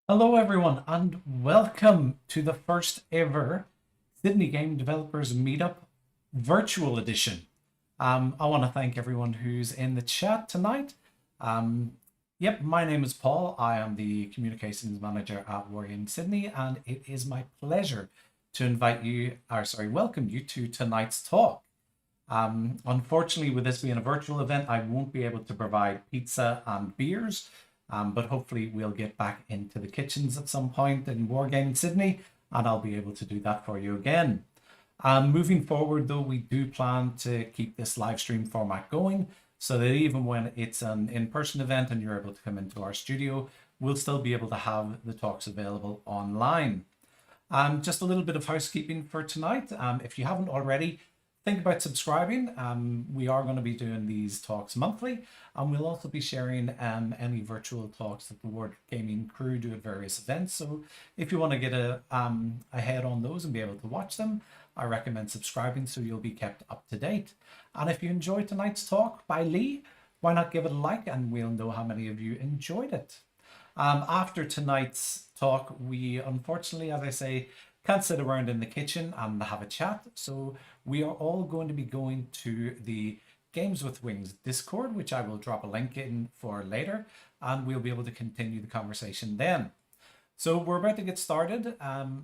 Hello, everyone, and welcome to the first ever Sydney Game Developers Meetup virtual edition. I want to thank everyone who's in the chat tonight. Um, my name is Paul. I am the Communications Manager at Wargaming Sydney, and it is my pleasure to welcome you to tonight's talk. Unfortunately, with this being a virtual event, I won't be able to provide pizza and beers, but hopefully we'll get back into the kitchens at some point in Wargaming Sydney, and I'll be able to do that for you again. Moving forward, though, we do plan to keep this live stream format going so that even when it's an in-person event and you're able to come into our studio, we'll still be able to have the talks available online. Just a little bit of housekeeping for tonight. If you haven't already, think about subscribing. We are going to be doing these talks monthly, and we'll also be sharing any virtual talks that the Wargaming crew do at various events. So if you want to get ahead on those and be able to watch them, I recommend subscribing so you'll be kept up to date. And if you enjoyed tonight's talk by Leigh, why not give it a like and we'll know how many of you enjoyed it. After tonight's talk, we unfortunately, as I say, can't sit around in the kitchen and have a chat. So we are all going to be going to the Games with Wings Discord, which I will drop a link in for later, and we'll be able to continue the conversation then. So we're about to get started.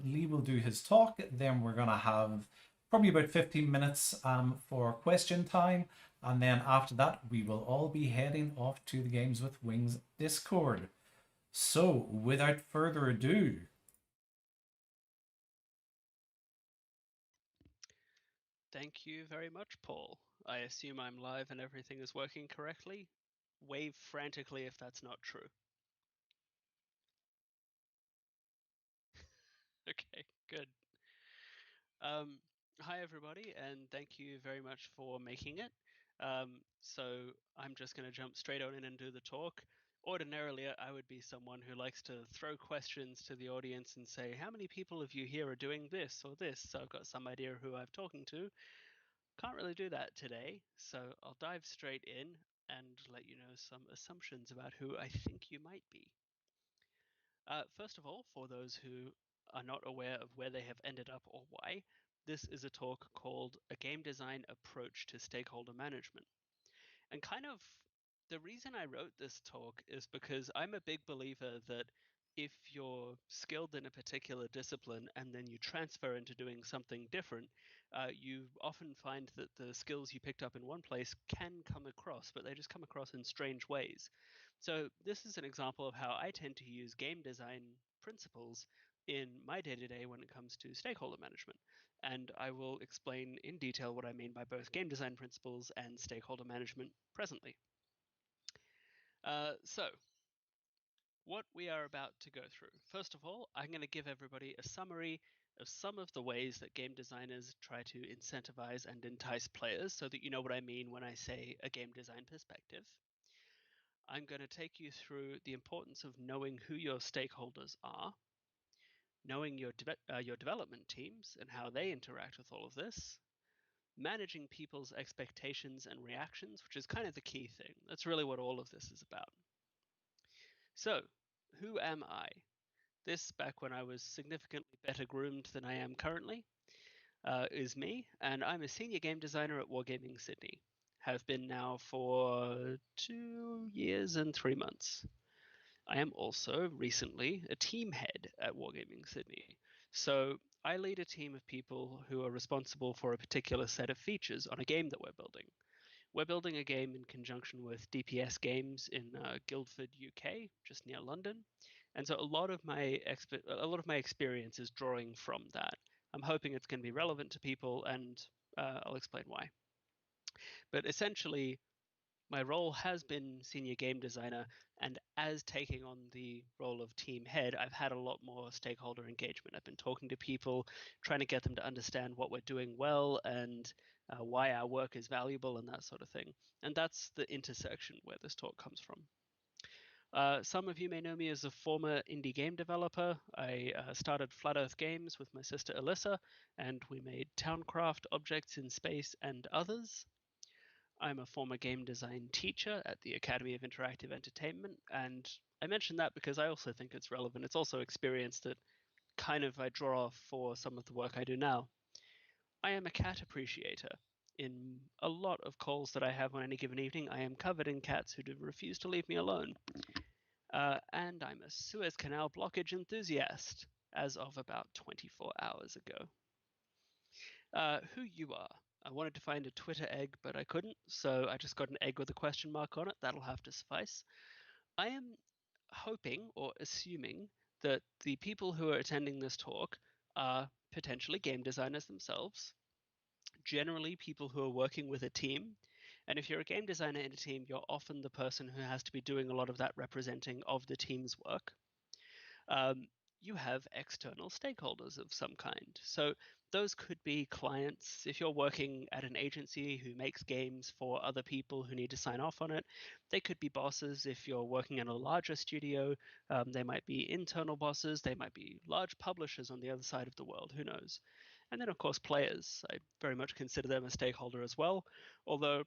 Leigh will do his talk. Then we're going to have probably about 15 minutes for question time. And then after that, we will all be heading off to the Games with Wings Discord. So without further ado, Thank you very much, Paul. I assume I'm live and everything is working correctly. Wave frantically if that's not true. Okay, good. Um, Hi, everybody, and thank you very much for making it. So I'm just going to jump straight on in and do the talk. Ordinarily, I would be someone who likes to throw questions to the audience and say, how many people of you here are doing this or this? So I've got some idea who I'm talking to. Can't really do that today, so I'll dive straight in and let you know some assumptions about who I think you might be. First of all, for those who are not aware of where they have ended up or why, this is a talk called A Game Design Approach to Stakeholder Management. And kind of the reason I wrote this talk is because I'm a big believer that if you're skilled in a particular discipline and then you transfer into doing something different, you often find that the skills you picked up in one place can come across, but they just come across in strange ways. So this is an example of how I tend to use game design principles in my day-to-day when it comes to stakeholder management. And I will explain in detail what I mean by both game design principles and stakeholder management presently. So, what we are about to go through. First of all, I'm going to give everybody a summary of some of the ways that game designers try to incentivize and entice players so that you know what I mean when I say a game design perspective. I'm going to take you through the importance of knowing who your stakeholders are, knowing your development teams and how they interact with all of this, managing people's expectations and reactions, which is kind of the key thing. That's really what all of this is about. So, who am I? This, back when I was significantly better groomed than I am currently, is me, and I'm a senior game designer at Wargaming Sydney. Have been now for 2 years and 3 months. I am also recently a team head at Wargaming Sydney. So I lead a team of people who are responsible for a particular set of features on a game that we're building. We're building a game in conjunction with DPS Games in Guildford, UK, just near London, and so a lot of my experience is drawing from that. I'm hoping it's going to be relevant to people, and I'll explain why. But essentially, my role has been senior game designer, and as taking on the role of team head, I've had a lot more stakeholder engagement. I've been talking to people, trying to get them to understand what we're doing well and why our work is valuable and that sort of thing. And that's the intersection where this talk comes from. Some of you may know me as a former indie game developer. I started Flat Earth Games with my sister Alyssa, and we made Towncraft, Objects in Space, and others. I'm a former game design teacher at the Academy of Interactive Entertainment, and I mention that because I also think it's relevant. It's also experience that kind of I draw for some of the work I do now. I am a cat appreciator. In a lot of calls that I have on any given evening, I am covered in cats who refuse to leave me alone. And I'm a Suez Canal blockage enthusiast, as of about 24 hours ago. Who you are? I wanted to find a Twitter egg, but I couldn't, so I just got an egg with a question mark on it. That'll have to suffice. I am hoping or assuming that the people who are attending this talk are potentially game designers themselves, generally people who are working with a team. And if you're a game designer in a team, you're often the person who has to be doing a lot of that representing of the team's work. You have external stakeholders of some kind. So those could be clients. If you're working at an agency who makes games for other people who need to sign off on it, they could be bosses. If you're working in a larger studio, they might be internal bosses. They might be large publishers on the other side of the world. Who knows? And then, of course, players. I very much consider them a stakeholder as well, although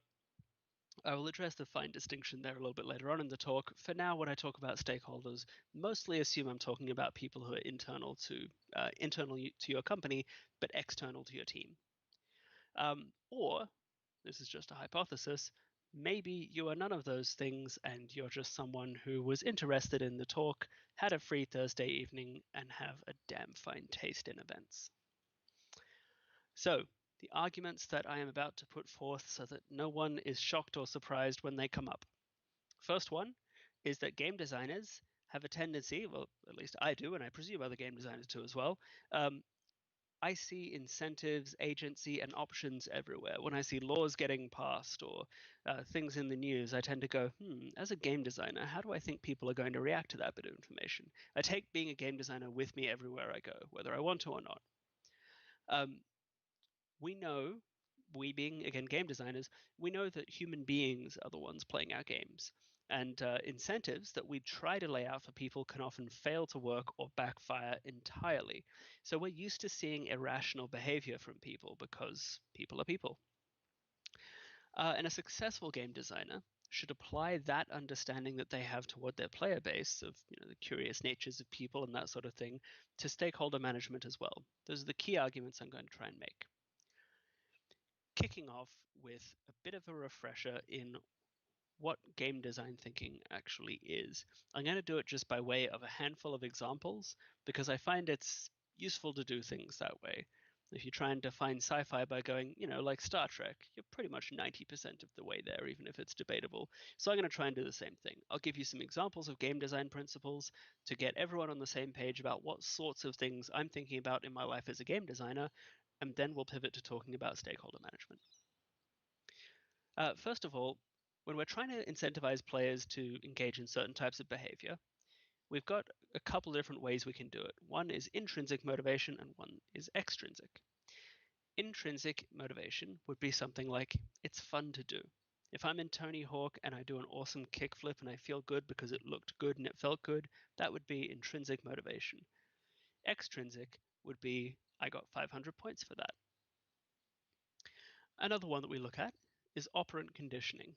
I will address the fine distinction there a little bit later on in the talk. For now, when I talk about stakeholders, mostly assume I'm talking about people who are internal to your company, but external to your team. Or, this is just a hypothesis, maybe you are none of those things and you're just someone who was interested in the talk, had a free Thursday evening, and have a damn fine taste in events. So, the arguments that I am about to put forth so that no one is shocked or surprised when they come up. First one is that game designers have a tendency, well, at least I do, and I presume other game designers do as well. I see incentives, agency, and options everywhere. When I see laws getting passed or things in the news, I tend to go, as a game designer, how do I think people are going to react to that bit of information? I take being a game designer with me everywhere I go, whether I want to or not. We know, we being, again, game designers, we know that human beings are the ones playing our games. And incentives that we try to lay out for people can often fail to work or backfire entirely. So we're used to seeing irrational behavior from people because people are people. And a successful game designer should apply that understanding that they have toward their player base of the curious natures of people and that sort of thing to stakeholder management as well. Those are the key arguments I'm going to try and make. Kicking off with a bit of a refresher in what game design thinking actually is. I'm going to do it just by way of a handful of examples because I find it's useful to do things that way. If you try and define sci-fi by going, like Star Trek, you're pretty much 90% of the way there, even if it's debatable. So I'm going to try and do the same thing. I'll give you some examples of game design principles to get everyone on the same page about what sorts of things I'm thinking about in my life as a game designer, and then we'll pivot to talking about stakeholder management. First of all, when we're trying to incentivize players to engage in certain types of behavior, we've got a couple of different ways we can do it. One is intrinsic motivation and one is extrinsic. Intrinsic motivation would be something like, it's fun to do. If I'm in Tony Hawk and I do an awesome kickflip and I feel good because it looked good and it felt good, that would be intrinsic motivation. Extrinsic would be, I got 500 points for that. Another one that we look at is operant conditioning.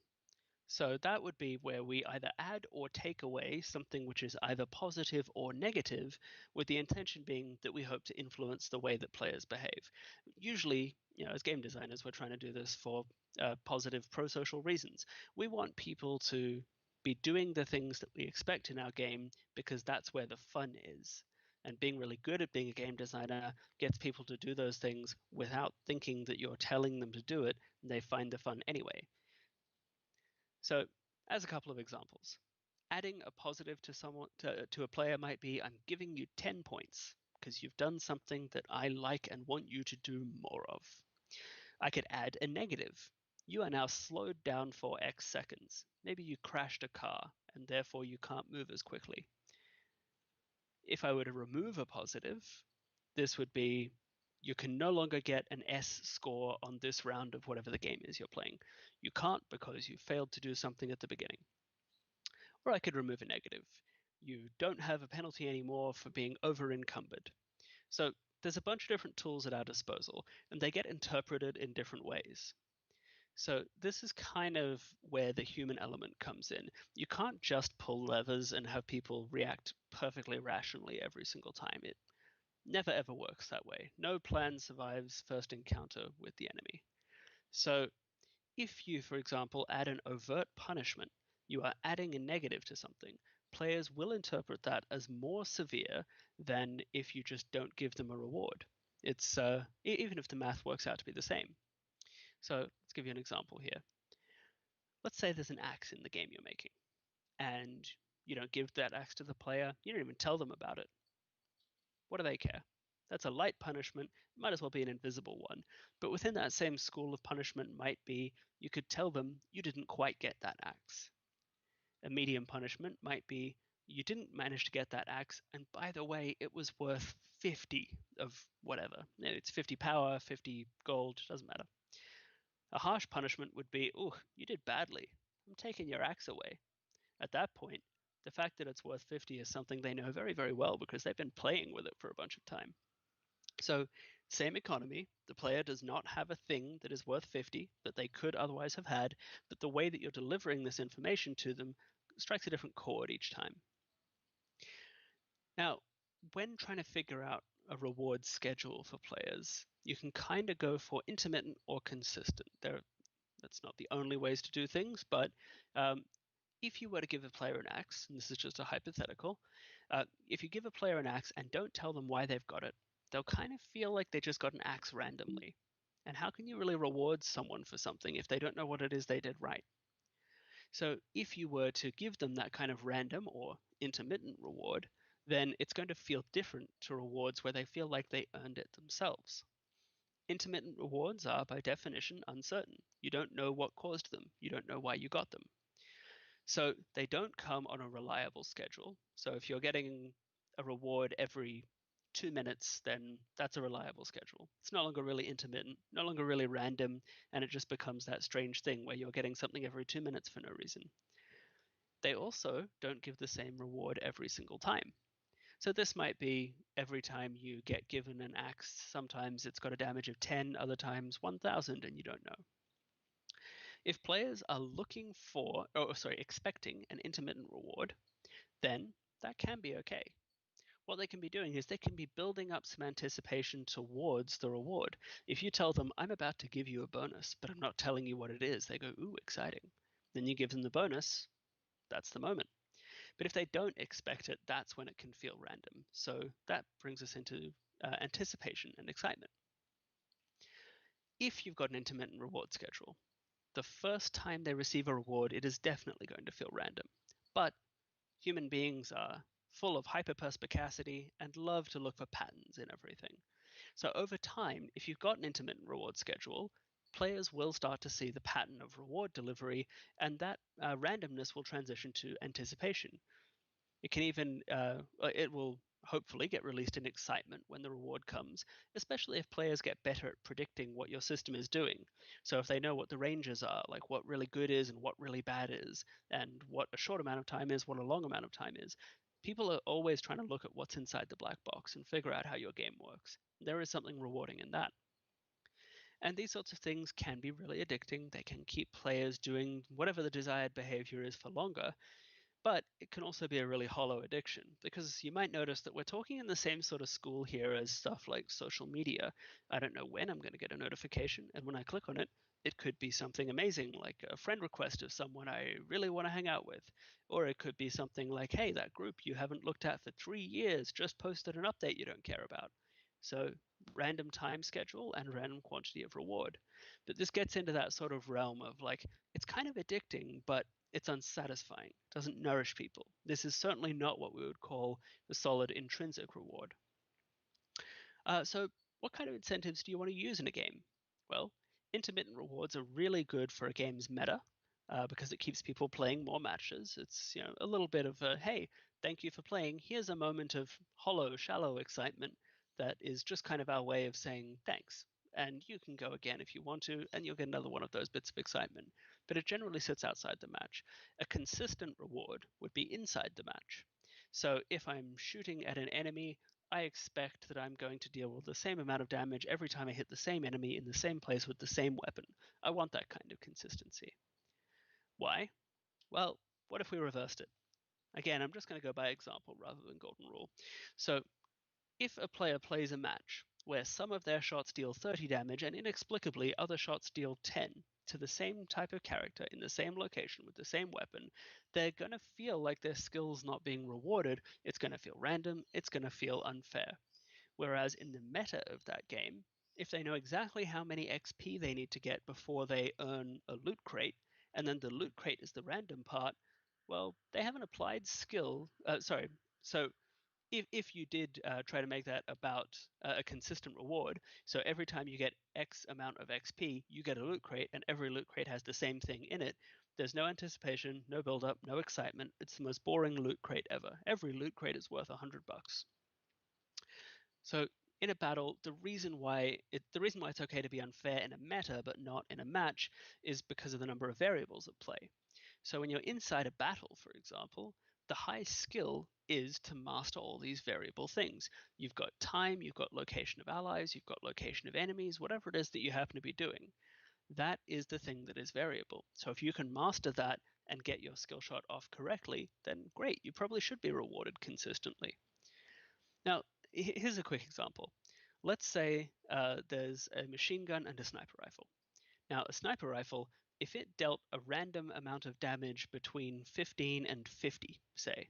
So that would be where we either add or take away something which is either positive or negative, with the intention being that we hope to influence the way that players behave. Usually, as game designers, we're trying to do this for positive pro-social reasons. We want people to be doing the things that we expect in our game because that's where the fun is. And being really good at being a game designer gets people to do those things without thinking that you're telling them to do it, and they find the fun anyway. So, as a couple of examples, adding a positive to a player might be, I'm giving you 10 points because you've done something that I like and want you to do more of. I could add a negative. You are now slowed down for X seconds. Maybe you crashed a car and therefore you can't move as quickly. If I were to remove a positive, this would be, you can no longer get an S score on this round of whatever the game is you're playing. You can't because you failed to do something at the beginning. Or I could remove a negative. You don't have a penalty anymore for being over encumbered. So there's a bunch of different tools at our disposal, and they get interpreted in different ways. So this is kind of where the human element comes in. You can't just pull levers and have people react perfectly rationally every single time. It never ever works that way. No plan survives first encounter with the enemy. So if you, for example, add an overt punishment, you are adding a negative to something. Players will interpret that as more severe than if you just don't give them a reward. It's even if the math works out to be the same. So let's give you an example here. Let's say there's an axe in the game you're making, and you don't give that axe to the player. You don't even tell them about it. What do they care? That's a light punishment. It might as well be an invisible one. But within that same school of punishment might be you could tell them you didn't quite get that axe. A medium punishment might be you didn't manage to get that axe, and by the way, it was worth 50 of whatever. It's 50 power, 50 gold, doesn't matter. A harsh punishment would be, oh, you did badly. I'm taking your axe away. At that point, the fact that it's worth 50 is something they know very, very well because they've been playing with it for a bunch of time. So, same economy, the player does not have a thing that is worth 50 that they could otherwise have had, but the way that you're delivering this information to them strikes a different chord each time. Now, when trying to figure out a reward schedule for players, you can kind of go for intermittent or consistent. That's not the only ways to do things, but if you were to give a player an axe, and this is just a hypothetical, if you give a player an axe and don't tell them why they've got it, they'll kind of feel like they just got an axe randomly. And how can you really reward someone for something if they don't know what it is they did right? So if you were to give them that kind of random or intermittent reward, then it's going to feel different to rewards where they feel like they earned it themselves. Intermittent rewards are, by definition, uncertain. You don't know what caused them. You don't know why you got them. So they don't come on a reliable schedule. So if you're getting a reward every 2 minutes, then that's a reliable schedule. It's no longer really intermittent, no longer really random, and it just becomes that strange thing where you're getting something every 2 minutes for no reason. They also don't give the same reward every single time. So this might be every time you get given an axe, sometimes it's got a damage of 10, other times 1,000, and you don't know. If players are expecting an intermittent reward, then that can be okay. What they can be doing is they can be building up some anticipation towards the reward. If you tell them, I'm about to give you a bonus, but I'm not telling you what it is, they go, ooh, exciting. Then you give them the bonus, that's the moment. But if they don't expect it, that's when it can feel random. So that brings us into anticipation and excitement. If you've got an intermittent reward schedule, the first time they receive a reward, it is definitely going to feel random. But human beings are full of hyperperspicacity and love to look for patterns in everything. So over time, if you've got an intermittent reward schedule, players will start to see the pattern of reward delivery, and that randomness will transition to anticipation. It will hopefully get released in excitement when the reward comes, especially if players get better at predicting what your system is doing. So if they know what the ranges are, like what really good is and what really bad is, and what a short amount of time is, what a long amount of time is, people are always trying to look at what's inside the black box and figure out how your game works. There is something rewarding in that. And these sorts of things can be really addicting. They can keep players doing whatever the desired behavior is for longer, but it can also be a really hollow addiction because you might notice that we're talking in the same sort of school here as stuff like social media. I don't know when I'm going to get a notification, and when I click on it, it could be something amazing like a friend request of someone I really want to hang out with. Or it could be something like, hey, that group you haven't looked at for 3 years just posted an update you don't care about. So, random time schedule and random quantity of reward. But this gets into that sort of realm of like, it's kind of addicting, but it's unsatisfying, doesn't nourish people. This is certainly not what we would call a solid intrinsic reward. So, what kind of incentives do you want to use in a game? Well, intermittent rewards are really good for a game's meta because it keeps people playing more matches. It's a little bit of a hey, thank you for playing. Here's a moment of hollow, shallow excitement that is just kind of our way of saying thanks. And you can go again if you want to, and you'll get another one of those bits of excitement. But it generally sits outside the match. A consistent reward would be inside the match. So if I'm shooting at an enemy, I expect that I'm going to deal with the same amount of damage every time I hit the same enemy in the same place with the same weapon. I want that kind of consistency. Why? Well, what if we reversed it? Again, I'm just going to go by example rather than golden rule. So if a player plays a match where some of their shots deal 30 damage and inexplicably other shots deal 10 to the same type of character in the same location with the same weapon, they're going to feel like their skill's not being rewarded. It's going to feel random. It's going to feel unfair. Whereas in the meta of that game, if they know exactly how many XP they need to get before they earn a loot crate, and then the loot crate is the random part, well, they haven't applied skill. So if you did try to make that about a consistent reward, so every time you get X amount of XP, you get a loot crate, and every loot crate has the same thing in it, there's no anticipation, no build-up, no excitement. It's the most boring loot crate ever. Every loot crate is worth $100. So in a battle, the reason why it's okay to be unfair in a meta but not in a match is because of the number of variables at play. So when you're inside a battle, for example, the high skill is to master all these variable things. You've got time, you've got location of allies, you've got location of enemies, whatever it is that you happen to be doing. That is the thing that is variable. So if you can master that and get your skill shot off correctly, then great, you probably should be rewarded consistently. Now, here's a quick example. Let's say there's a machine gun and a sniper rifle. Now, a sniper rifle, if it dealt a random amount of damage between 15 and 50, say,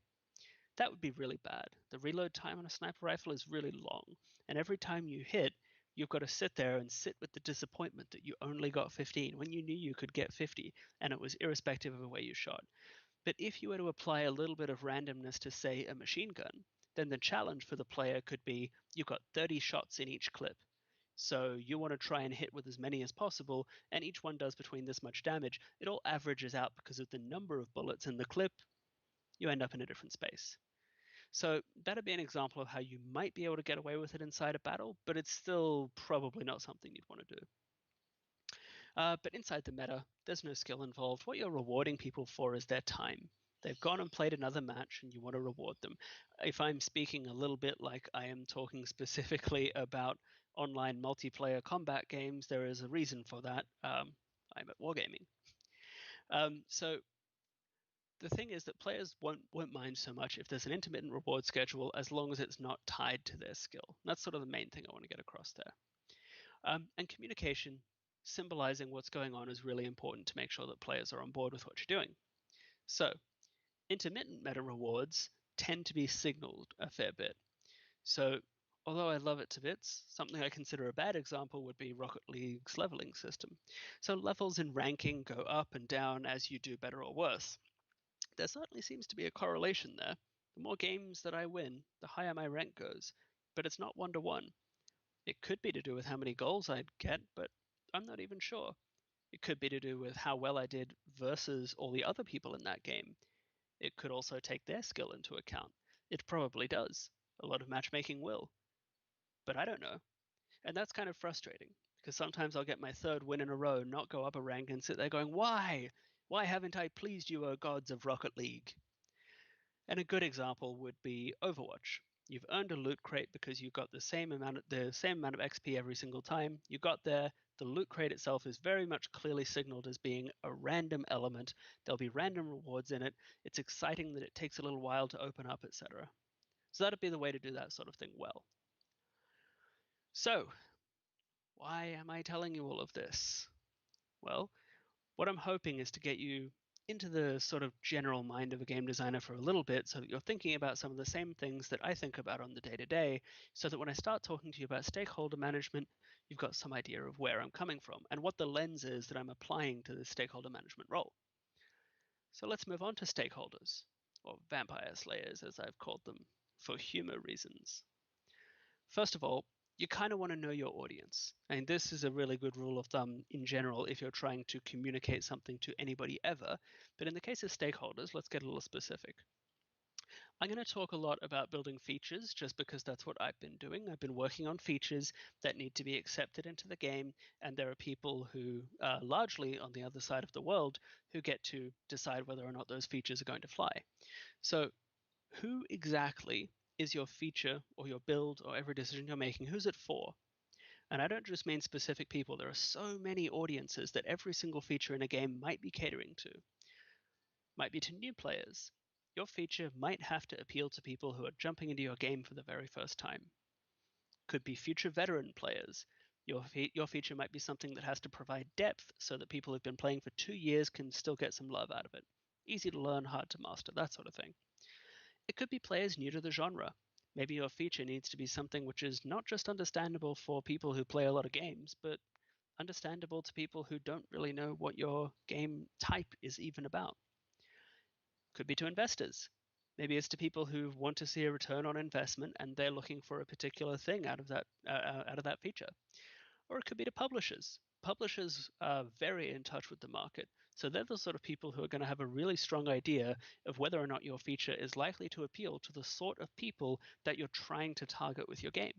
that would be really bad. The reload time on a sniper rifle is really long, and every time you hit, you've got to sit there and sit with the disappointment that you only got 15 when you knew you could get 50, and it was irrespective of the way you shot. But if you were to apply a little bit of randomness to, say, a machine gun, then the challenge for the player could be you've got 30 shots in each clip. So you want to try and hit with as many as possible, and each one does between this much damage. It all averages out because of the number of bullets in the clip. You end up in a different space. So that'd be an example of how you might be able to get away with it inside a battle, but it's still probably not something you'd want to do. But inside the meta, there's no skill involved. What you're rewarding people for is their time. They've gone and played another match and you want to reward them. If I'm speaking a little bit like I am talking specifically about online multiplayer combat games, there is a reason for that. I'm at Wargaming. So the thing is that players won't mind so much if there's an intermittent reward schedule as long as it's not tied to their skill. That's sort of the main thing I want to get across there. And communication, symbolizing what's going on, is really important to make sure that players are on board with what you're doing. So intermittent meta rewards tend to be signaled a fair bit. So although I love it to bits, something I consider a bad example would be Rocket League's leveling system. So levels in ranking go up and down as you do better or worse. There certainly seems to be a correlation there. The more games that I win, the higher my rank goes, but it's not one-to-one. It could be to do with how many goals I'd get, but I'm not even sure. It could be to do with how well I did versus all the other people in that game. It could also take their skill into account. It probably does. A lot of matchmaking will. But I don't know. And that's kind of frustrating, because sometimes I'll get my third win in a row, not go up a rank, and sit there going, why? Why haven't I pleased you, O gods of Rocket League? And a good example would be Overwatch. You've earned a loot crate because you got the same amount of XP every single time. You got there. The loot crate itself is very much clearly signaled as being a random element. There'll be random rewards in it. It's exciting that it takes a little while to open up, etc. So that'd be the way to do that sort of thing well. So, why am I telling you all of this? Well, what I'm hoping is to get you into the sort of general mind of a game designer for a little bit so that you're thinking about some of the same things that I think about on the day-to-day, so that when I start talking to you about stakeholder management, you've got some idea of where I'm coming from and what the lens is that I'm applying to the stakeholder management role. So let's move on to stakeholders, or vampire slayers as I've called them, for humor reasons. First of all, you kind of want to know your audience. And this is a really good rule of thumb in general if you're trying to communicate something to anybody ever. But in the case of stakeholders, let's get a little specific. I'm going to talk a lot about building features just because that's what I've been doing. I've been working on features that need to be accepted into the game, and there are people who are largely on the other side of the world who get to decide whether or not those features are going to fly. So who exactly is your feature or your build or every decision you're making, who's it for? And I don't just mean specific people. There are so many audiences that every single feature in a game might be catering to. Might be to new players. Your feature might have to appeal to people who are jumping into your game for the very first time. Could be future veteran players. Your feature might be something that has to provide depth so that people who've been playing for 2 years can still get some love out of it. Easy to learn, hard to master, that sort of thing. It could be players new to the genre. Maybe your feature needs to be something which is not just understandable for people who play a lot of games, but understandable to people who don't really know what your game type is even about. Could be to investors. Maybe it's to people who want to see a return on investment and they're looking for a particular thing out of that feature. Or it could be to publishers. Publishers are very in touch with the market, so they're the sort of people who are going to have a really strong idea of whether or not your feature is likely to appeal to the sort of people that you're trying to target with your game.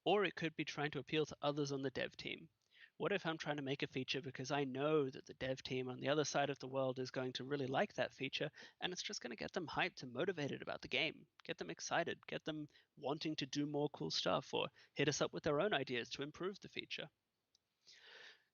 Or it could be trying to appeal to others on the dev team. What if I'm trying to make a feature because I know that the dev team on the other side of the world is going to really like that feature, and it's just going to get them hyped and motivated about the game, get them excited, get them wanting to do more cool stuff, or hit us up with their own ideas to improve the feature.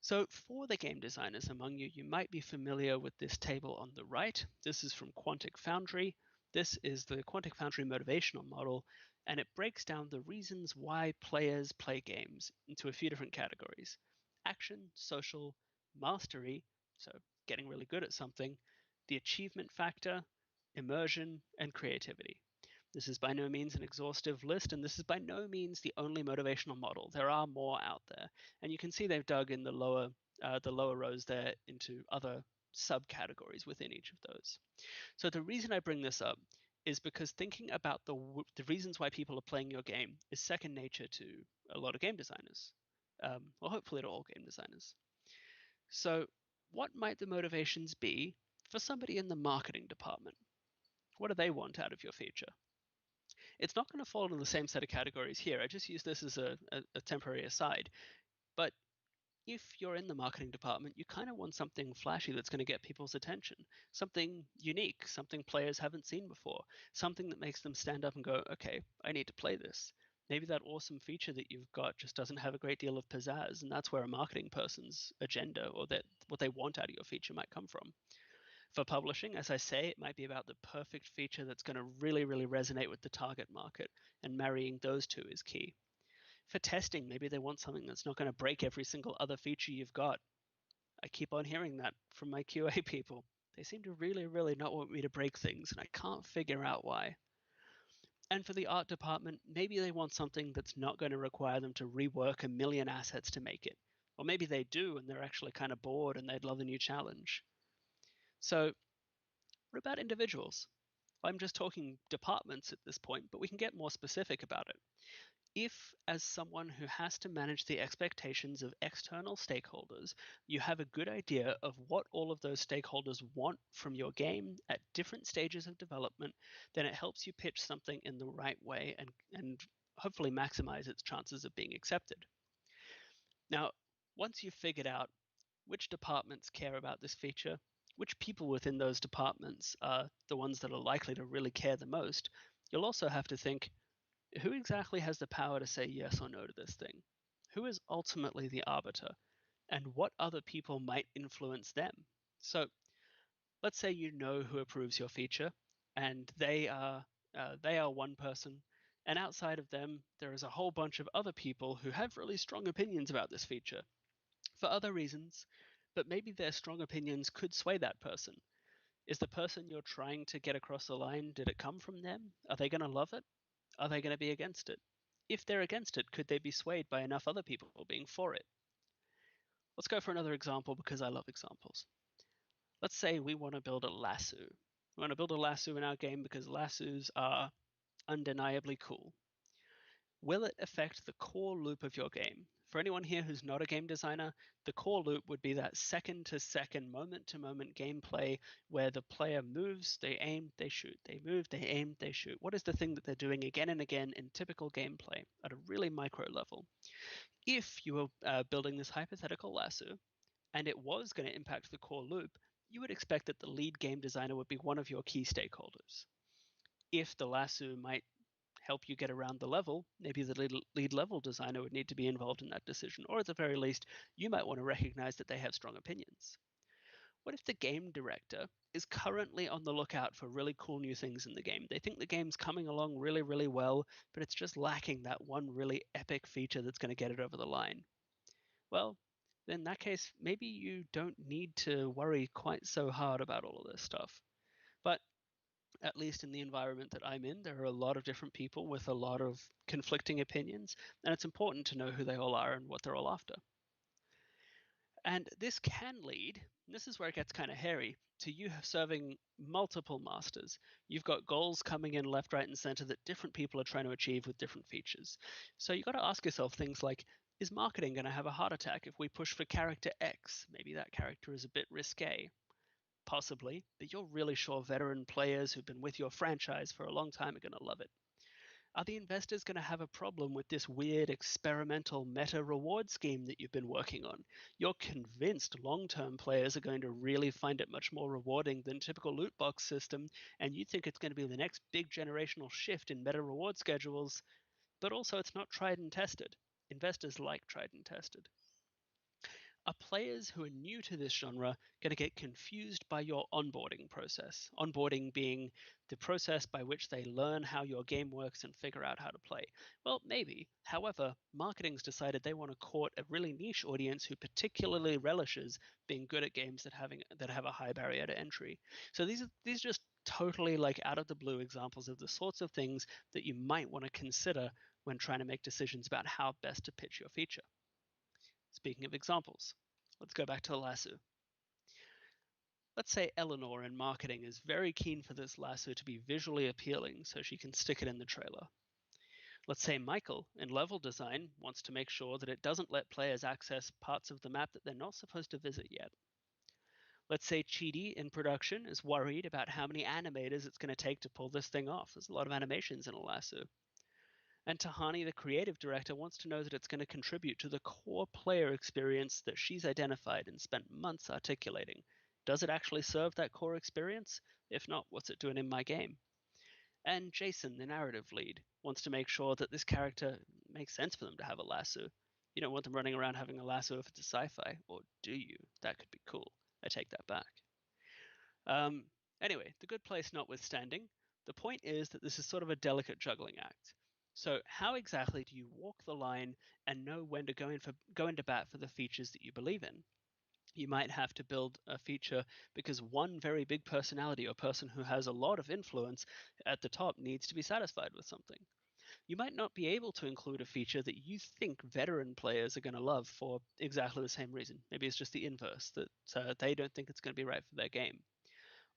So for the game designers among you, you might be familiar with this table on the right. This is from Quantic Foundry. This is the Quantic Foundry motivational model, and it breaks down the reasons why players play games into a few different categories: action, social, mastery, so getting really good at something, the achievement factor, immersion, and creativity. This is by no means an exhaustive list, and this is by no means the only motivational model. There are more out there, and you can see they've dug in the lower rows there into other subcategories within each of those. So the reason I bring this up is because thinking about the reasons why people are playing your game is second nature to a lot of game designers, or hopefully to all game designers. So what might the motivations be for somebody in the marketing department? What do they want out of your feature? It's not going to fall into the same set of categories here. I just use this as a temporary aside. But if you're in the marketing department, you kind of want something flashy that's going to get people's attention, something unique, something players haven't seen before, something that makes them stand up and go, okay, I need to play this. Maybe that awesome feature that you've got just doesn't have a great deal of pizzazz, and that's where a marketing person's agenda or that what they want out of your feature might come from. For publishing, as I say, it might be about the perfect feature that's going to really, really resonate with the target market, and marrying those two is key. For testing, maybe they want something that's not going to break every single other feature you've got. I keep on hearing that from my QA people. They seem to really, really not want me to break things, and I can't figure out why. And for the art department, maybe they want something that's not going to require them to rework a million assets to make it. Or maybe they do, and they're actually kind of bored and they'd love a new challenge. So, what about individuals? I'm just talking departments at this point, but we can get more specific about it. If, as someone who has to manage the expectations of external stakeholders, you have a good idea of what all of those stakeholders want from your game at different stages of development, then it helps you pitch something in the right way and hopefully maximize its chances of being accepted. Now, once you've figured out which departments care about this feature, which people within those departments are the ones that are likely to really care the most, you'll also have to think, who exactly has the power to say yes or no to this thing? Who is ultimately the arbiter? And what other people might influence them? So let's say you know who approves your feature, and they are one person, and outside of them, there is a whole bunch of other people who have really strong opinions about this feature for other reasons, but maybe their strong opinions could sway that person. Is the person you're trying to get across the line, did it come from them? Are they going to love it? Are they going to be against it? If they're against it, could they be swayed by enough other people being for it? Let's go for another example because I love examples. Let's say we want to build a lasso. We want to build a lasso in our game because lassos are undeniably cool. Will it affect the core loop of your game? For anyone here who's not a game designer, the core loop would be that second to second, moment to moment gameplay where the player moves, they aim, they shoot, they move, they aim, they shoot. What is the thing that they're doing again and again in typical gameplay at a really micro level? If you were building this hypothetical lasso and it was going to impact the core loop, you would expect that the lead game designer would be one of your key stakeholders. if the lasso might help you get around the level, maybe the lead level designer would need to be involved in that decision, or at the very least, you might want to recognize that they have strong opinions. What if the game director is currently on the lookout for really cool new things in the game? They think the game's coming along really, really well, but it's just lacking that one really epic feature that's going to get it over the line. Well, in that case, maybe you don't need to worry quite so hard about all of this stuff. But at least in the environment that I'm in, there are a lot of different people with a lot of conflicting opinions, and it's important to know who they all are and what they're all after. And this can lead, and this is where it gets kind of hairy, to you serving multiple masters. You've got goals coming in left, right, and center that different people are trying to achieve with different features. So you've got to ask yourself things like, is marketing going to have a heart attack if we push for character X? Maybe that character is a bit risque. Possibly, but you're really sure veteran players who've been with your franchise for a long time are going to love it. Are the investors going to have a problem with this weird experimental meta reward scheme that you've been working on? You're convinced long-term players are going to really find it much more rewarding than typical loot box system, and you think it's going to be the next big generational shift in meta reward schedules, but also it's not tried and tested. Investors like tried and tested. Are players who are new to this genre going to get confused by your onboarding process? Onboarding being the process by which they learn how your game works and figure out how to play. Well, maybe. However, marketing's decided they want to court a really niche audience who particularly relishes being good at games that have a high barrier to entry. So these are just totally like out of the blue examples of the sorts of things that you might want to consider when trying to make decisions about how best to pitch your feature. Speaking of examples, let's go back to the lasso. Let's say Eleanor in marketing is very keen for this lasso to be visually appealing so she can stick it in the trailer. Let's say Michael in level design wants to make sure that it doesn't let players access parts of the map that they're not supposed to visit yet. Let's say Chidi in production is worried about how many animators it's going to take to pull this thing off. There's a lot of animations in a lasso. And Tahani, the creative director, wants to know that it's going to contribute to the core player experience that she's identified and spent months articulating. Does it actually serve that core experience? If not, what's it doing in my game? And Jason, the narrative lead, wants to make sure that this character makes sense for them to have a lasso. You don't want them running around having a lasso if it's a sci-fi, or do you? That could be cool. I take that back. Anyway, the good place notwithstanding, the point is that this is sort of a delicate juggling act. So how exactly do you walk the line and know when to go into bat for the features that you believe in? You might have to build a feature because one very big personality or person who has a lot of influence at the top needs to be satisfied with something. You might not be able to include a feature that you think veteran players are going to love for exactly the same reason. Maybe it's just the inverse, that they don't think it's going to be right for their game.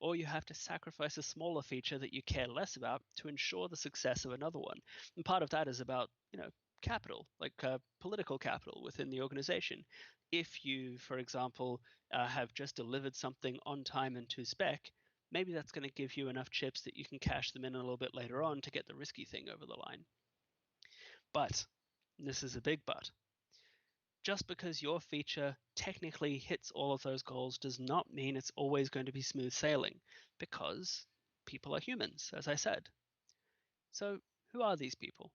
Or you have to sacrifice a smaller feature that you care less about to ensure the success of another one. And part of that is about, capital, like political capital within the organization. If you, for example, have just delivered something on time and to spec, maybe that's going to give you enough chips that you can cash them in a little bit later on to get the risky thing over the line. But, and this is a big but, just because your feature technically hits all of those goals does not mean it's always going to be smooth sailing, because people are humans, as I said. So, who are these people?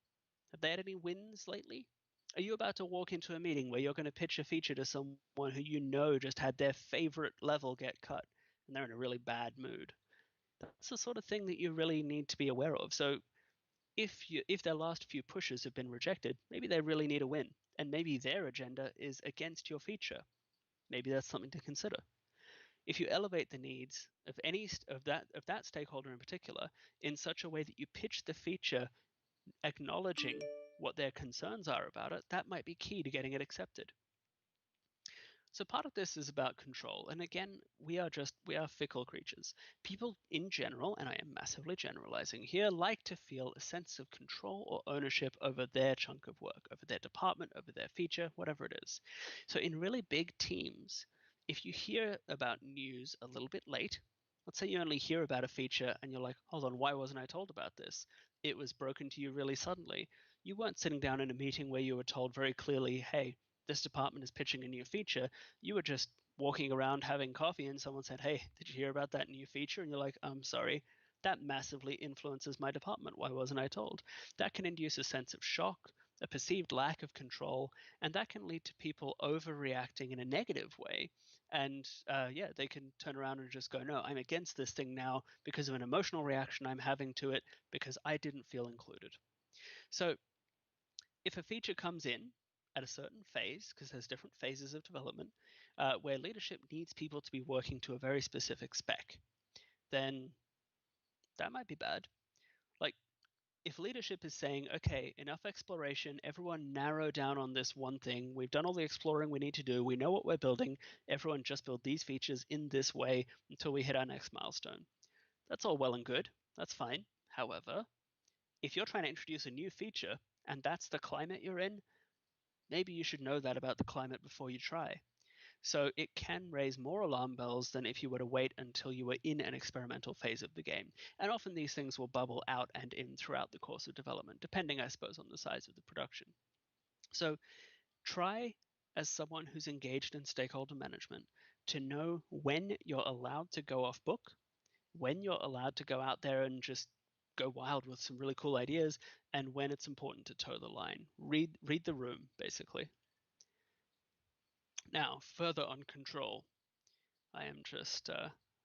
Have they had any wins lately? Are you about to walk into a meeting where you're going to pitch a feature to someone who you know just had their favorite level get cut and they're in a really bad mood? That's the sort of thing that you really need to be aware of. So, if their last few pushes have been rejected, maybe they really need a win, and maybe their agenda is against your feature. Maybe that's something to consider. If you elevate the needs of any of that stakeholder in particular in such a way that you pitch the feature acknowledging what their concerns are about it, that might be key to getting it accepted. So part of this is about control. And again, we are fickle creatures. People in general, and I am massively generalizing here, like to feel a sense of control or ownership over their chunk of work, over their department, over their feature, whatever it is. So in really big teams, if you hear about news a little bit late, let's say you only hear about a feature and you're like, hold on, why wasn't I told about this? It was broken to you really suddenly. You weren't sitting down in a meeting where you were told very clearly, hey, this department is pitching a new feature. You were just walking around having coffee and someone said, hey, did you hear about that new feature? And you're like, I'm sorry, that massively influences my department. Why wasn't I told? That can induce a sense of shock, a perceived lack of control, and that can lead to people overreacting in a negative way. And they can turn around and just go, no, I'm against this thing now because of an emotional reaction I'm having to it because I didn't feel included. So if a feature comes in at a certain phase, because there's different phases of development, where leadership needs people to be working to a very specific spec, then that might be bad. Like, if leadership is saying, okay, enough exploration, everyone narrow down on this one thing, we've done all the exploring we need to do, we know what we're building, everyone just build these features in this way until we hit our next milestone. That's all well and good. That's fine. However, if you're trying to introduce a new feature and that's the climate you're in, maybe you should know that about the climate before you try. So it can raise more alarm bells than if you were to wait until you were in an experimental phase of the game. And often these things will bubble out and in throughout the course of development, depending, I suppose, on the size of the production. So try, as someone who's engaged in stakeholder management, to know when you're allowed to go off book, when you're allowed to go out there and just go wild with some really cool ideas, and when it's important to toe the line. Read the room, basically. Now, further on control, I am just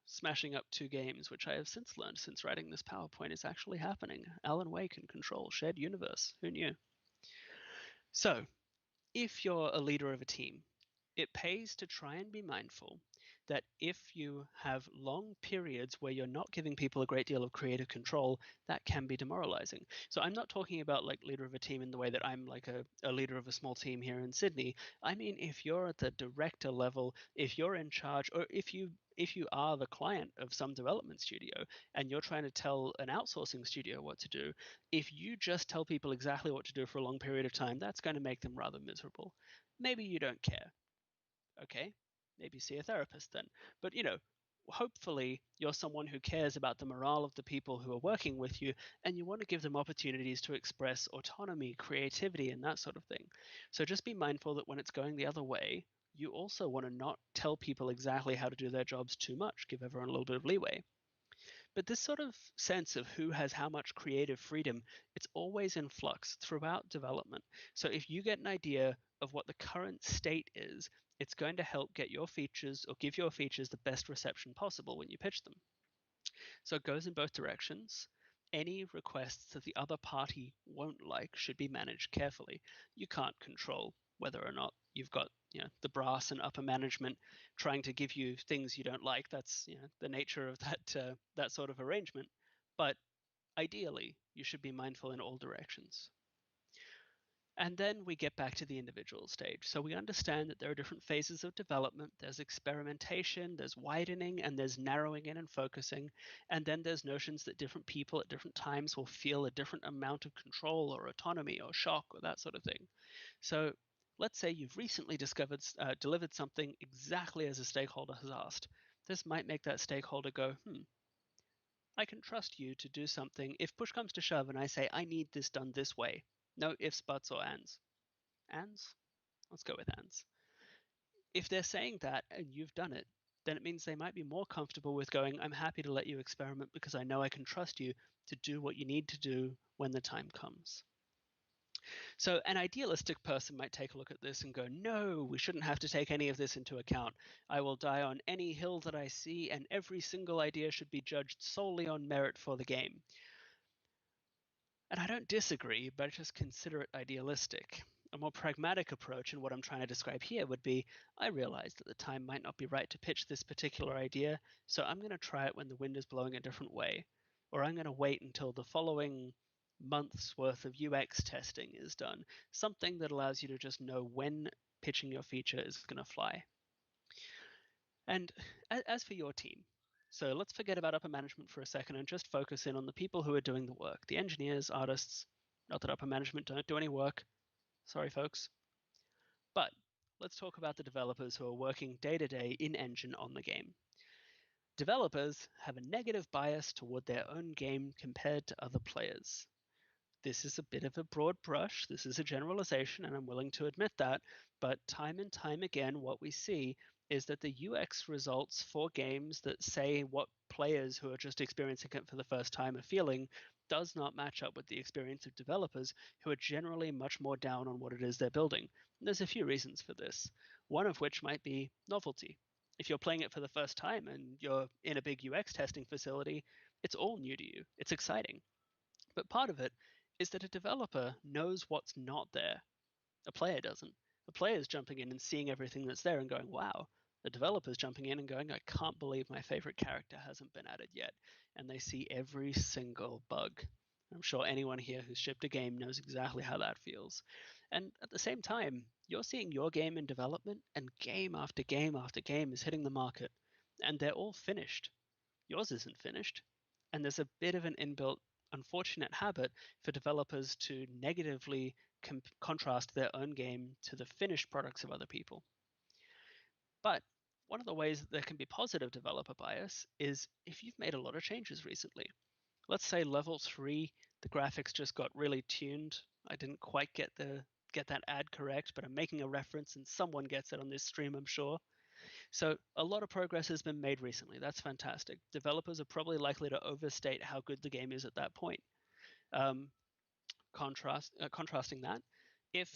smashing up 2 games, which I have since learned since writing this PowerPoint is actually happening. Alan Wake and Control, shared universe. Who knew? So, if you're a leader of a team, it pays to try and be mindful that if you have long periods where you're not giving people a great deal of creative control, that can be demoralizing. So I'm not talking about like leader of a team in the way that I'm like a leader of a small team here in Sydney. I mean, if you're at the director level, if you're in charge, or if you are the client of some development studio and you're trying to tell an outsourcing studio what to do, if you just tell people exactly what to do for a long period of time, that's going to make them rather miserable. Maybe you don't care. Okay, maybe see a therapist then. But, hopefully you're someone who cares about the morale of the people who are working with you, and you want to give them opportunities to express autonomy, creativity, and that sort of thing. So just be mindful that when it's going the other way, you also want to not tell people exactly how to do their jobs too much, give everyone a little bit of leeway. But this sort of sense of who has how much creative freedom, it's always in flux throughout development. So if you get an idea of what the current state is, it's going to help get your features or give your features the best reception possible when you pitch them. So it goes in both directions. Any requests that the other party won't like should be managed carefully. You can't control whether or not you've got the brass and upper management trying to give you things you don't like. That's the nature of that sort of arrangement. But ideally, you should be mindful in all directions. And then we get back to the individual stage. So we understand that there are different phases of development. There's experimentation, there's widening, and there's narrowing in and focusing. And then there's notions that different people at different times will feel a different amount of control or autonomy or shock or that sort of thing. So let's say you've recently delivered something exactly as a stakeholder has asked. This might make that stakeholder go, I can trust you to do something if push comes to shove and I say, I need this done this way. No ifs, buts, or ands. Ands? Let's go with ands. If they're saying that and you've done it, then it means they might be more comfortable with going, I'm happy to let you experiment because I know I can trust you to do what you need to do when the time comes. So an idealistic person might take a look at this and go, no, we shouldn't have to take any of this into account. I will die on any hill that I see, and every single idea should be judged solely on merit for the game. And I don't disagree, but I just consider it idealistic. A more pragmatic approach, and what I'm trying to describe here, would be I realize that the time might not be right to pitch this particular idea, so I'm going to try it when the wind is blowing a different way. Or I'm going to wait until the following month's worth of UX testing is done, something that allows you to just know when pitching your feature is going to fly. And as for your team, so let's forget about upper management for a second and just focus in on the people who are doing the work, the engineers, artists. Not that upper management don't do any work. Sorry, folks. But let's talk about the developers who are working day to day in engine on the game. Developers have a negative bias toward their own game compared to other players. This is a bit of a broad brush. This is a generalization, and I'm willing to admit that. But time and time again, what we see is that the UX results for games that say what players who are just experiencing it for the first time are feeling does not match up with the experience of developers who are generally much more down on what it is they're building. And there's a few reasons for this, one of which might be novelty. If you're playing it for the first time and you're in a big UX testing facility, it's all new to you. It's exciting. But part of it is that a developer knows what's not there. A player doesn't. A player is jumping in and seeing everything that's there and going, wow. The developer's jumping in and going, I can't believe my favorite character hasn't been added yet. And they see every single bug. I'm sure anyone here who's shipped a game knows exactly how that feels. And at the same time, you're seeing your game in development, and game after game after game is hitting the market. And they're all finished. Yours isn't finished. And there's a bit of an inbuilt unfortunate habit for developers to negatively contrast their own game to the finished products of other people. But one of the ways that there can be positive developer bias is if you've made a lot of changes recently. Let's say level 3, the graphics just got really tuned. I didn't quite get that ad correct, but I'm making a reference and someone gets it on this stream, I'm sure. So a lot of progress has been made recently. That's fantastic. Developers are probably likely to overstate how good the game is at that point. Contrasting that, if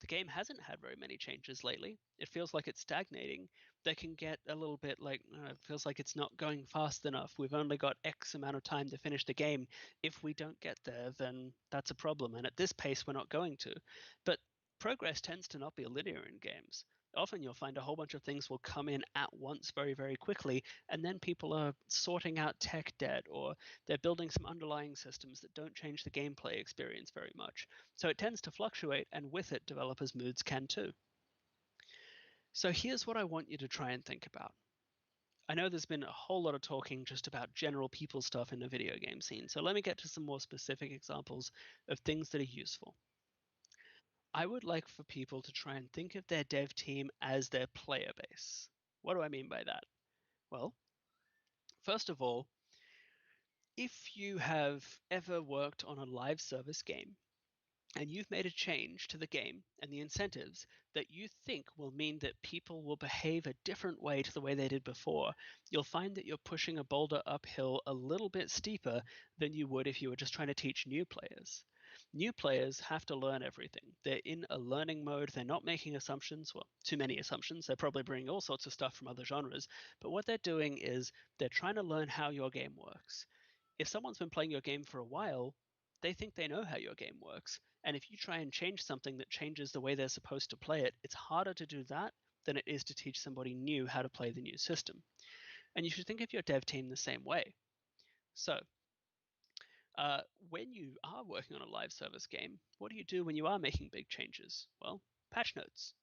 the game hasn't had very many changes lately, it feels like it's stagnating, they can get a little bit like, it feels like it's not going fast enough. We've only got X amount of time to finish the game. If we don't get there, then that's a problem. And at this pace, we're not going to. But progress tends to not be linear in games. Often you'll find a whole bunch of things will come in at once very, very quickly, and then people are sorting out tech debt, or they're building some underlying systems that don't change the gameplay experience very much. So it tends to fluctuate, and with it, developers' moods can too. So here's what I want you to try and think about. I know there's been a whole lot of talking just about general people stuff in the video game scene, so let me get to some more specific examples of things that are useful. I would like for people to try and think of their dev team as their player base. What do I mean by that? Well, first of all, if you have ever worked on a live service game, and you've made a change to the game and the incentives that you think will mean that people will behave a different way to the way they did before, you'll find that you're pushing a boulder uphill a little bit steeper than you would if you were just trying to teach new players. New players have to learn everything. They're in a learning mode. They're not making assumptions, well, too many assumptions. They're probably bringing all sorts of stuff from other genres. But what they're doing is they're trying to learn how your game works. If someone's been playing your game for a while, they think they know how your game works. And if you try and change something that changes the way they're supposed to play it, it's harder to do that than it is to teach somebody new how to play the new system. And you should think of your dev team the same way. So, when you are working on a live service game, what do you do when you are making big changes? Well, patch notes.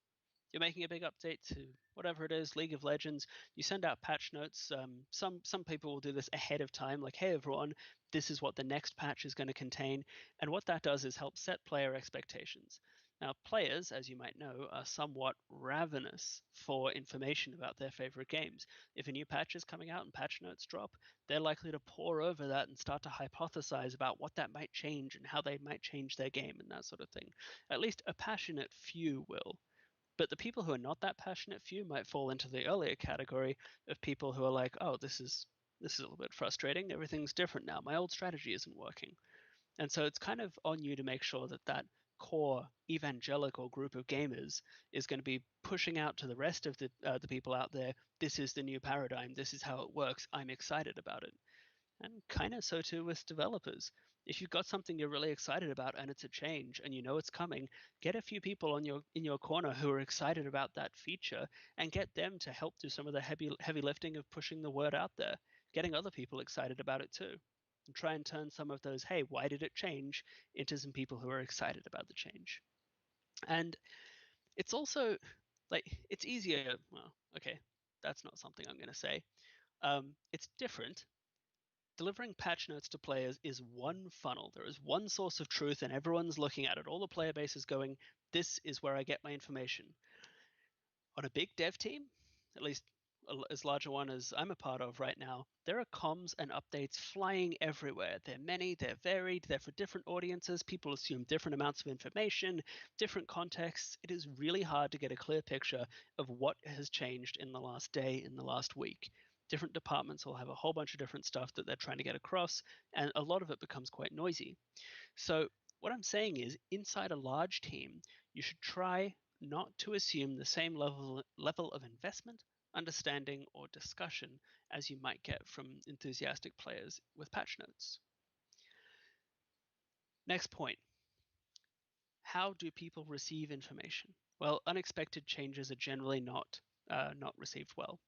You're making a big update to whatever it is, League of Legends. You send out patch notes. Some people will do this ahead of time, like, hey everyone, this is what the next patch is going to contain. And what that does is help set player expectations. Now, players, as you might know, are somewhat ravenous for information about their favorite games. If a new patch is coming out and patch notes drop, they're likely to pore over that and start to hypothesize about what that might change and how they might change their game and that sort of thing. At least a passionate few will. But the people who are not that passionate few might fall into the earlier category of people who are like, oh, this is a little bit frustrating. Everything's different now. My old strategy isn't working. And so it's kind of on you to make sure that that core evangelical group of gamers is going to be pushing out to the rest of the people out there. This is the new paradigm. This is how it works. I'm excited about it. And kind of so too with developers. If you've got something you're really excited about and it's a change and you know it's coming, get a few people on in your corner who are excited about that feature and get them to help do some of the heavy lifting of pushing the word out there, getting other people excited about it too. And try and turn some of those, hey, why did it change, into some people who are excited about the change. And it's also like it's easier. Well, okay, that's not something I'm going to say. It's different. Delivering patch notes to players is one funnel. There is one source of truth, and everyone's looking at it. All the player base is going, this is where I get my information. On a big dev team, at least as large a one as I'm a part of right now, there are comms and updates flying everywhere. They're many, they're varied, they're for different audiences. People assume different amounts of information, different contexts. It is really hard to get a clear picture of what has changed in the last day, in the last week. Different departments will have a whole bunch of different stuff that they're trying to get across, and a lot of it becomes quite noisy. So, what I'm saying is, inside a large team, you should try not to assume the same level of investment, understanding, or discussion as you might get from enthusiastic players with patch notes. Next point. How do people receive information? Well, unexpected changes are generally not received well.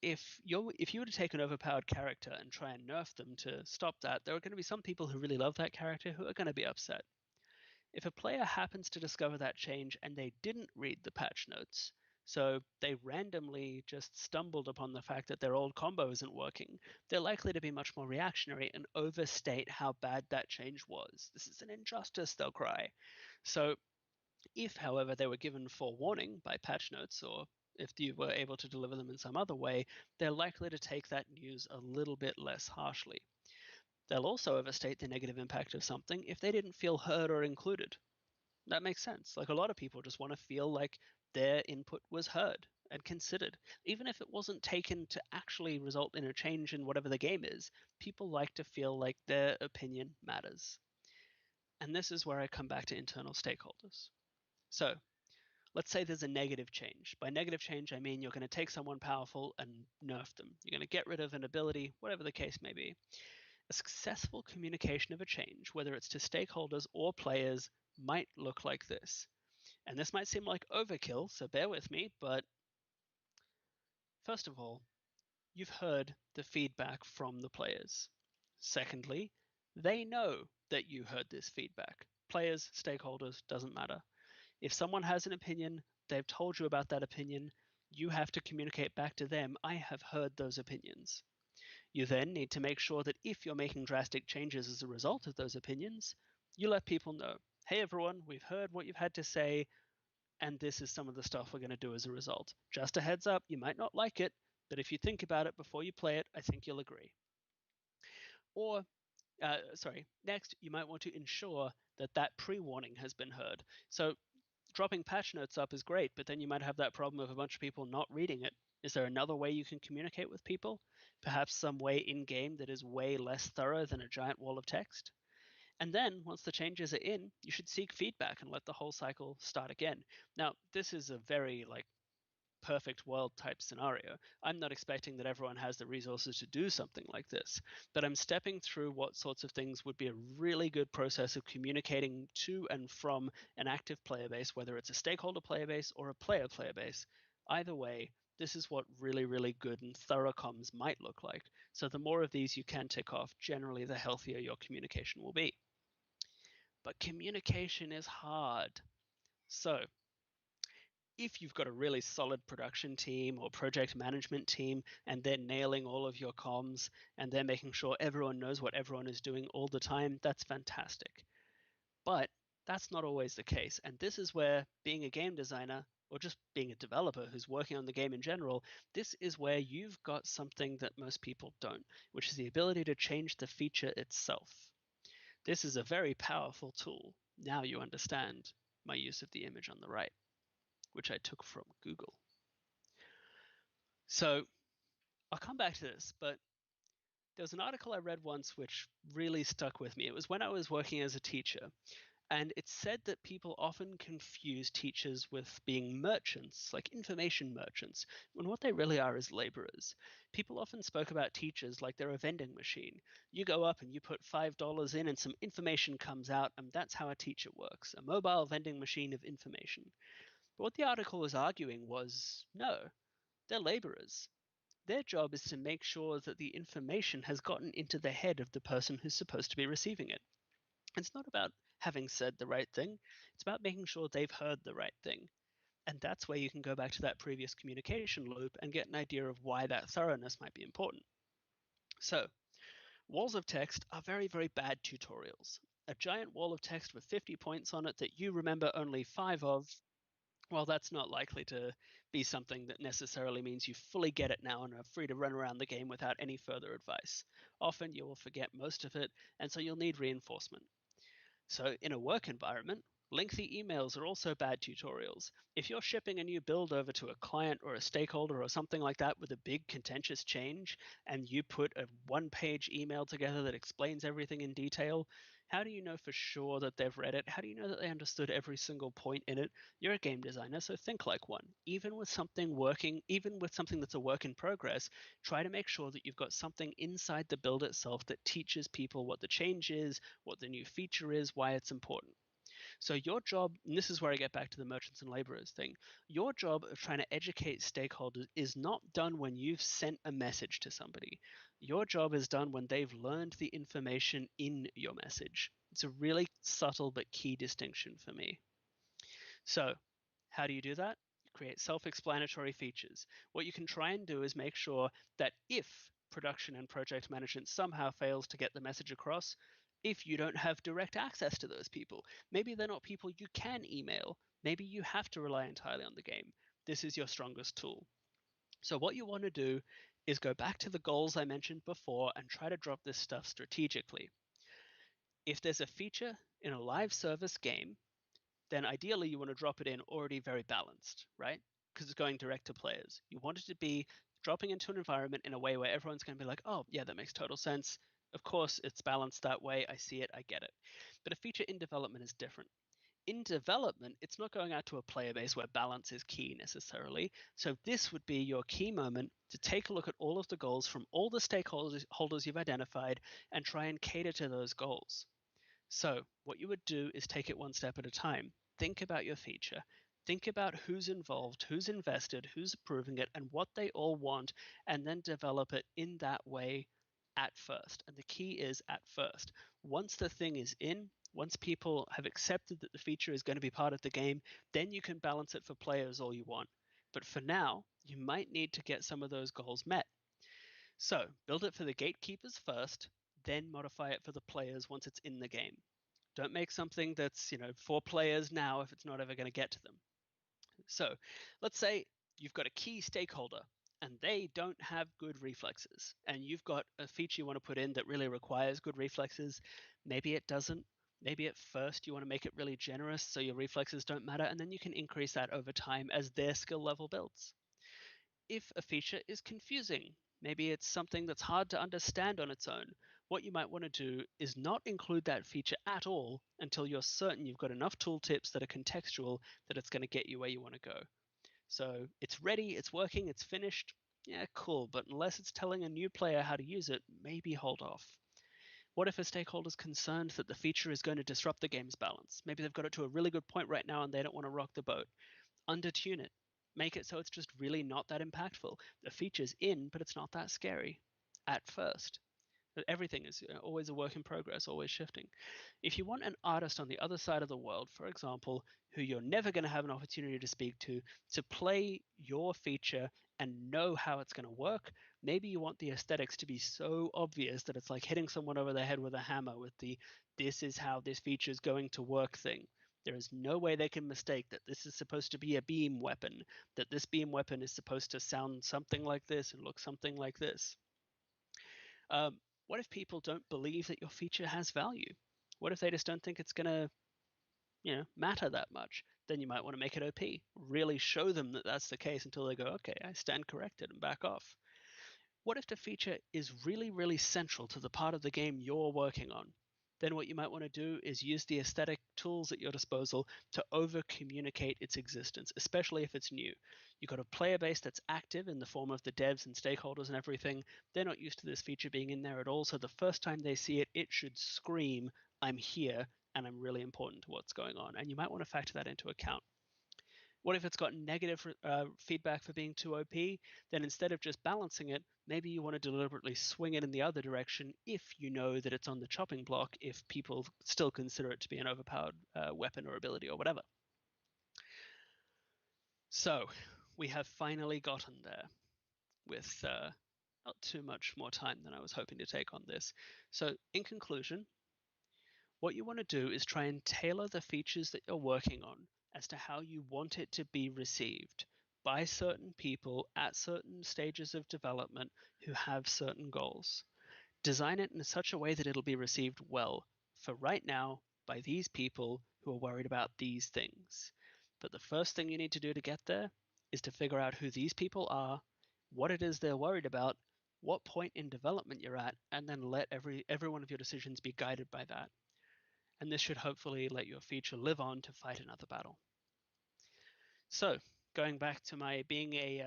If you were to take an overpowered character and try and nerf them to stop that, there are going to be some people who really love that character who are going to be upset. If a player happens to discover that change and they didn't read the patch notes, so they randomly just stumbled upon the fact that their old combo isn't working, they're likely to be much more reactionary and overstate how bad that change was. This is an injustice, they'll cry. So if, however, they were given forewarning by patch notes, or if you were able to deliver them in some other way, they're likely to take that news a little bit less harshly. They'll also overstate the negative impact of something if they didn't feel heard or included. That makes sense. Like, a lot of people just want to feel like their input was heard and considered. Even if it wasn't taken to actually result in a change in whatever the game is, people like to feel like their opinion matters. And this is where I come back to internal stakeholders. So, let's say there's a negative change. By negative change, I mean you're going to take someone powerful and nerf them. You're going to get rid of an ability, whatever the case may be. A successful communication of a change, whether it's to stakeholders or players, might look like this. And this might seem like overkill, so bear with me, but first of all, you've heard the feedback from the players. Secondly, they know that you heard this feedback. Players, stakeholders, doesn't matter. If someone has an opinion, they've told you about that opinion, you have to communicate back to them, I have heard those opinions. You then need to make sure that if you're making drastic changes as a result of those opinions, you let people know, hey everyone, we've heard what you've had to say, and this is some of the stuff we're going to do as a result. Just a heads up, you might not like it, but if you think about it before you play it, I think you'll agree. Or, next, you might want to ensure that that pre-warning has been heard. So dropping patch notes up is great, but then you might have that problem of a bunch of people not reading it. Is there another way you can communicate with people? Perhaps some way in-game that is way less thorough than a giant wall of text? And then, once the changes are in, you should seek feedback and let the whole cycle start again. Now, this is a very perfect world type scenario. I'm not expecting that everyone has the resources to do something like this, but I'm stepping through what sorts of things would be a really good process of communicating to and from an active player base, whether it's a stakeholder player base or a player base. Either way, this is what really, really good and thorough comms might look like. So the more of these you can tick off, generally the healthier your communication will be. But communication is hard. So if you've got a really solid production team or project management team and they're nailing all of your comms and they're making sure everyone knows what everyone is doing all the time, that's fantastic. But that's not always the case. And this is where being a game designer or just being a developer who's working on the game in general, this is where you've got something that most people don't, which is the ability to change the feature itself. This is a very powerful tool. Now you understand my use of the image on the right, which I took from Google. So I'll come back to this, but there was an article I read once which really stuck with me. It was when I was working as a teacher, and it said that people often confuse teachers with being merchants, like information merchants, when what they really are is laborers. People often spoke about teachers like they're a vending machine. You go up and you put $5 in and some information comes out, and that's how a teacher works, a mobile vending machine of information. But what the article was arguing was, no, they're laborers. Their job is to make sure that the information has gotten into the head of the person who's supposed to be receiving it. It's not about having said the right thing, it's about making sure they've heard the right thing. And that's where you can go back to that previous communication loop and get an idea of why that thoroughness might be important. So, walls of text are very, very bad tutorials. A giant wall of text with 50 points on it that you remember only 5 of Well, that's not likely to be something that necessarily means you fully get it now and are free to run around the game without any further advice. Often you will forget most of it, and so you'll need reinforcement. So, in a work environment, lengthy emails are also bad tutorials. If you're shipping a new build over to a client or a stakeholder or something like that with a big contentious change, and you put a one-page email together that explains everything in detail, how do you know for sure that they've read it? How do you know that they understood every single point in it? You're a game designer, so think like one. Even with something working, even with something that's a work in progress, try to make sure that you've got something inside the build itself that teaches people what the change is, what the new feature is, why it's important. So your job, and this is where I get back to the merchants and laborers thing, your job of trying to educate stakeholders is not done when you've sent a message to somebody. Your job is done when they've learned the information in your message. It's a really subtle but key distinction for me. So how do you do that? You create self-explanatory features. What you can try and do is make sure that if production and project management somehow fails to get the message across, if you don't have direct access to those people, maybe they're not people you can email, maybe you have to rely entirely on the game. This is your strongest tool. So what you want to do is go back to the goals I mentioned before and try to drop this stuff strategically. If there's a feature in a live service game, then ideally you want to drop it in already very balanced, right? Because it's going direct to players. You want it to be dropping into an environment in a way where everyone's going to be like, oh, yeah, that makes total sense. Of course, it's balanced that way. I see it. I get it. But a feature in development is different. In development, it's not going out to a player base where balance is key necessarily. So this would be your key moment to take a look at all of the goals from all the stakeholders you've identified and try and cater to those goals. So what you would do is take it one step at a time. Think about your feature. Think about who's involved, who's invested, who's approving it, and what they all want, and then develop it in that way at first. And the key is at first. Once the thing is in, once people have accepted that the feature is going to be part of the game, then you can balance it for players all you want. But for now, you might need to get some of those goals met. So build it for the gatekeepers first, then modify it for the players once it's in the game. Don't make something that's, for players now if it's not ever going to get to them. So let's say you've got a key stakeholder and they don't have good reflexes, and you've got a feature you want to put in that really requires good reflexes. Maybe it doesn't. Maybe at first you want to make it really generous so your reflexes don't matter, and then you can increase that over time as their skill level builds. If a feature is confusing, maybe it's something that's hard to understand on its own, what you might want to do is not include that feature at all until you're certain you've got enough tooltips that are contextual that it's going to get you where you want to go. So it's ready, it's working, it's finished. Yeah, cool, but unless it's telling a new player how to use it, maybe hold off. What if a stakeholder's concerned that the feature is going to disrupt the game's balance? Maybe they've got it to a really good point right now and they don't want to rock the boat. Undertune it. Make it so it's just really not that impactful. The feature's in, but it's not that scary at first. Everything is always a work in progress, always shifting. If you want an artist on the other side of the world, for example, who you're never going to have an opportunity to speak to play your feature and know how it's going to work, maybe you want the aesthetics to be so obvious that it's like hitting someone over the head with a hammer with the this is how this feature is going to work thing. There is no way they can mistake that this is supposed to be a beam weapon, that this beam weapon is supposed to sound something like this and look something like this. What if people don't believe that your feature has value? What if they just don't think it's going to, matter that much? Then you might want to make it OP. Really show them that that's the case until they go, okay, I stand corrected and back off. What if the feature is really, really central to the part of the game you're working on? Then what you might want to do is use the aesthetic tools at your disposal to over communicate its existence, especially if it's new. You've got a player base that's active in the form of the devs and stakeholders and everything. They're not used to this feature being in there at all, so the first time they see it, it should scream, I'm here and I'm really important to what's going on. And you might want to factor that into account. What if it's got negative feedback for being too OP? Then instead of just balancing it, maybe you want to deliberately swing it in the other direction if you know that it's on the chopping block, if people still consider it to be an overpowered weapon or ability or whatever. So we have finally gotten there with not too much more time than I was hoping to take on this. So in conclusion, what you want to do is try and tailor the features that you're working on as to how you want it to be received by certain people at certain stages of development who have certain goals. Design it in such a way that it'll be received well for right now by these people who are worried about these things. But the first thing you need to do to get there is to figure out who these people are, what it is they're worried about, what point in development you're at, and then let every one of your decisions be guided by that. And this should hopefully let your feature live on to fight another battle. So, going back to my being a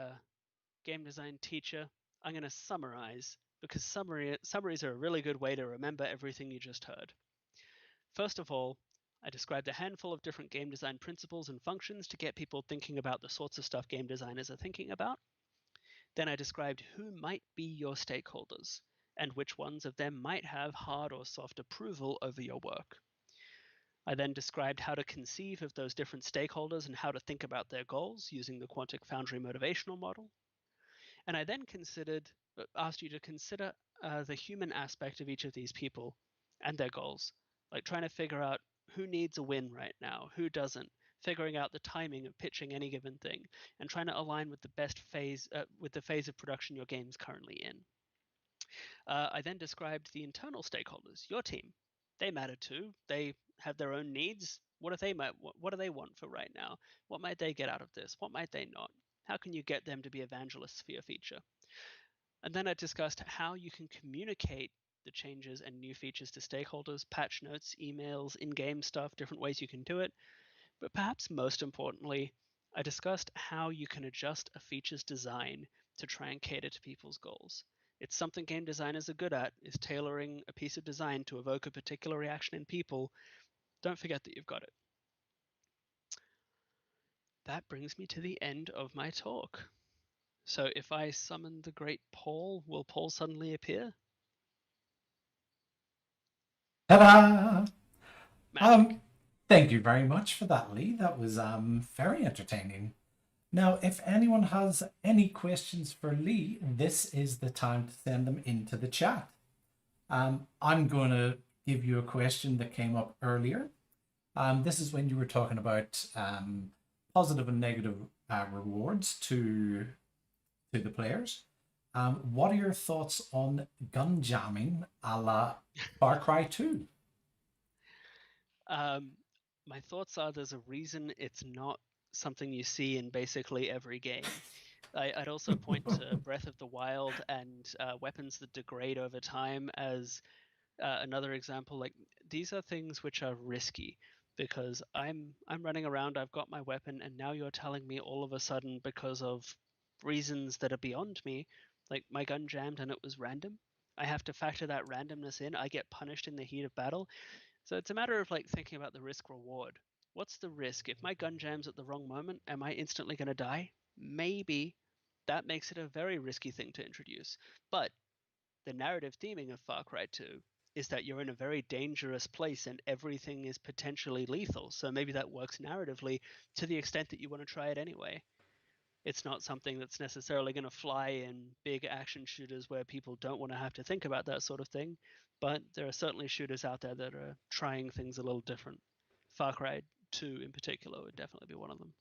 game design teacher, I'm going to summarize because summaries are a really good way to remember everything you just heard. First of all, I described a handful of different game design principles and functions to get people thinking about the sorts of stuff game designers are thinking about. Then I described who might be your stakeholders and which ones of them might have hard or soft approval over your work. I then described how to conceive of those different stakeholders and how to think about their goals using the Quantic Foundry motivational model. And I then asked you to consider the human aspect of each of these people and their goals, like trying to figure out who needs a win right now, who doesn't, figuring out the timing of pitching any given thing, and trying to align with the best phase, with the phase of production your game's currently in. I then described the internal stakeholders, your team. They matter too. They have their own needs. What do they want for right now? What might they get out of this? What might they not? How can you get them to be evangelists for your feature? And then I discussed how you can communicate the changes and new features to stakeholders, patch notes, emails, in-game stuff, different ways you can do it. But perhaps most importantly, I discussed how you can adjust a feature's design to try and cater to people's goals. It's something game designers are good at, is tailoring a piece of design to evoke a particular reaction in people. Don't forget that you've got it. That brings me to the end of my talk. So if I summon the great Paul, will Paul suddenly appear? Ta-da! Magic. Thank you very much for that, Leigh. That was very entertaining. Now, if anyone has any questions for Leigh, this is the time to send them into the chat. I'm going to give you a question that came up earlier. This is when you were talking about positive and negative rewards to the players. What are your thoughts on gun jamming a la Far Cry 2? My thoughts are there's a reason it's not something you see in basically every game. I'd also point to Breath of the Wild and weapons that degrade over time as another example. Like these are things which are risky because I'm running around, I've got my weapon, and now you're telling me all of a sudden because of reasons that are beyond me, like my gun jammed and it was random. I have to factor that randomness in. I get punished in the heat of battle. So it's a matter of like thinking about the risk reward. What's the risk? If my gun jams at the wrong moment, am I instantly going to die? Maybe. That makes it a very risky thing to introduce. But the narrative theming of Far Cry 2 is that you're in a very dangerous place and everything is potentially lethal. So maybe that works narratively to the extent that you want to try it anyway. It's not something that's necessarily going to fly in big action shooters where people don't want to have to think about that sort of thing, but there are certainly shooters out there that are trying things a little different. Far Cry 2 in particular would definitely be one of them.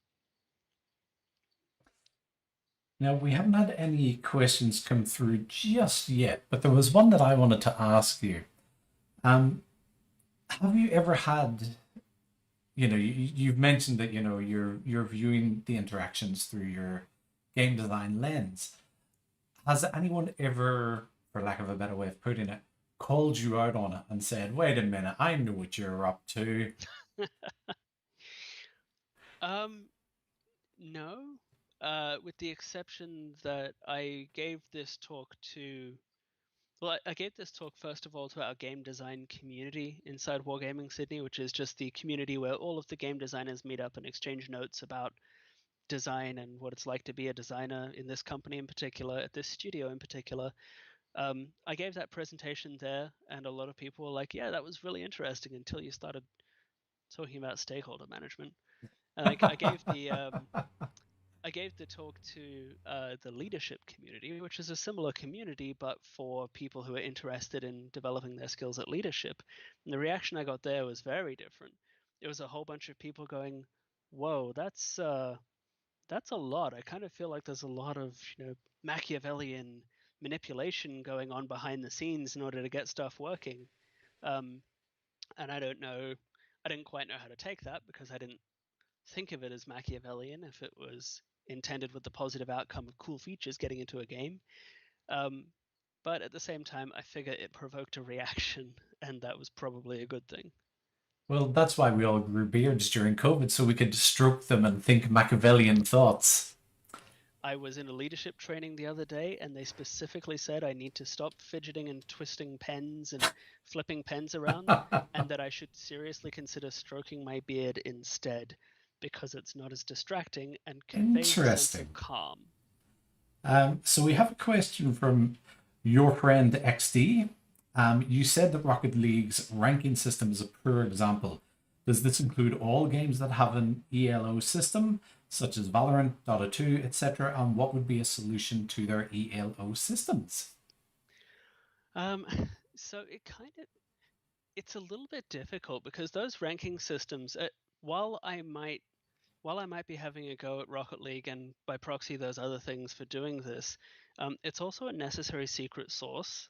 Now, we haven't had any questions come through just yet, but there was one that I wanted to ask you. Have you ever had, you've mentioned that, you're viewing the interactions through your game design lens. Has anyone ever, for lack of a better way of putting it, called you out on it and said, wait a minute, I know what you're up to? No, with the exception that I gave this talk to. Well, I gave this talk first of all to our game design community inside Wargaming Sydney, which is just the community where all of the game designers meet up and exchange notes about design and what it's like to be a designer in this company in particular, at this studio in particular. I gave that presentation there, and a lot of people were like, "Yeah, that was really interesting," until you started talking about stakeholder management. And I gave the talk to the leadership community, which is a similar community, but for people who are interested in developing their skills at leadership. And the reaction I got there was very different. It was a whole bunch of people going, Whoa, that's a lot. I kind of feel like there's a lot of, Machiavellian manipulation going on behind the scenes in order to get stuff working. Um, and I didn't quite know how to take that because I didn't think of it as Machiavellian if it was intended with the positive outcome of cool features getting into a game. Um, but at the same time, I figure it provoked a reaction, and that was probably a good thing. Well, that's why we all grew beards during COVID, so we could stroke them and think Machiavellian thoughts. I was in a leadership training the other day, and they specifically said I need to stop fidgeting and twisting pens and flipping pens around, and that I should seriously consider stroking my beard instead, because it's not as distracting and conveys a sense of Interesting. calm. So we have a question from your friend XD. You said that Rocket League's ranking system is a poor example. Does this include all games that have an ELO system, such as Valorant, Dota 2, etc.? And what would be a solution to their ELO systems? Um, so it's a little bit difficult because those ranking systems, while I might while I might be having a go at Rocket League and by proxy those other things for doing this, it's also a necessary secret source.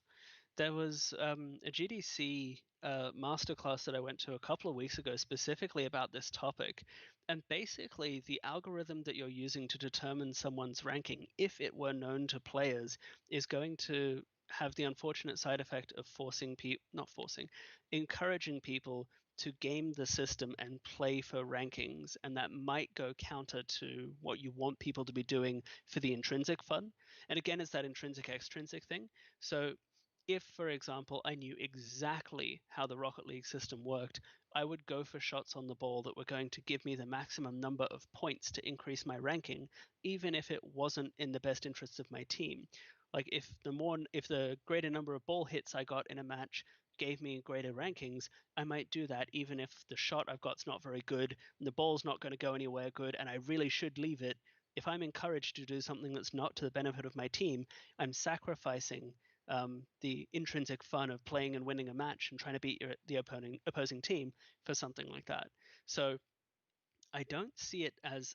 There was a GDC masterclass that I went to a couple of weeks ago specifically about this topic. And basically, the algorithm that you're using to determine someone's ranking, if it were known to players, is going to have the unfortunate side effect of forcing people, not forcing, encouraging people to game the system and play for rankings. And that might go counter to what you want people to be doing for the intrinsic fun. And again, it's that intrinsic extrinsic thing. So if, for example, I knew exactly how the Rocket League system worked, I would go for shots on the ball that were going to give me the maximum number of points to increase my ranking, even if it wasn't in the best interests of my team. Like if the greater number of ball hits I got in a match gave me greater rankings, I might do that even if the shot I've got's not very good and the ball's not going to go anywhere good and I really should leave it. If I'm encouraged to do something that's not to the benefit of my team, I'm sacrificing the intrinsic fun of playing and winning a match and trying to beat the opposing team for something like that. So I don't see it as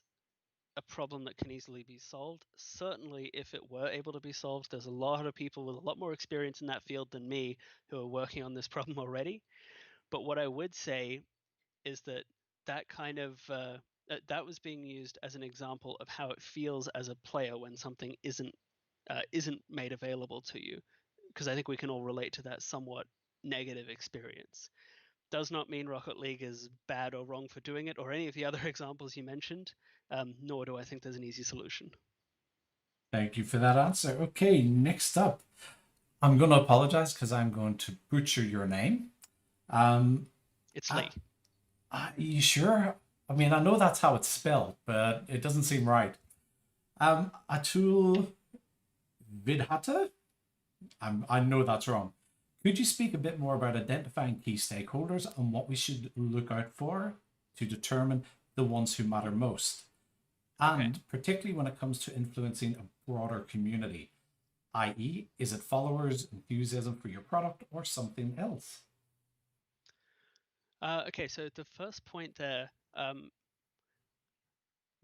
a problem that can easily be solved. Certainly, if it were able to be solved, there's a lot of people with a lot more experience in that field than me who are working on this problem already. But what I would say is that that kind of that was being used as an example of how it feels as a player when something isn't made available to you, because I think we can all relate to that somewhat negative experience. Does not mean Rocket League is bad or wrong for doing it, or any of the other examples you mentioned, nor do I think there's an easy solution. Thank you for that answer. Okay, next up, I'm going to apologize because I'm going to butcher your name. Um, It's uh, Leigh. are you sure? I mean, I know that's how it's spelled, but it doesn't seem right. Atul Vidhata? I know that's wrong. Could you speak a bit more about identifying key stakeholders and what we should look out for to determine the ones who matter most? Okay. And particularly when it comes to influencing a broader community, i.e., is it followers, enthusiasm for your product, or something else? Okay, so the first point there,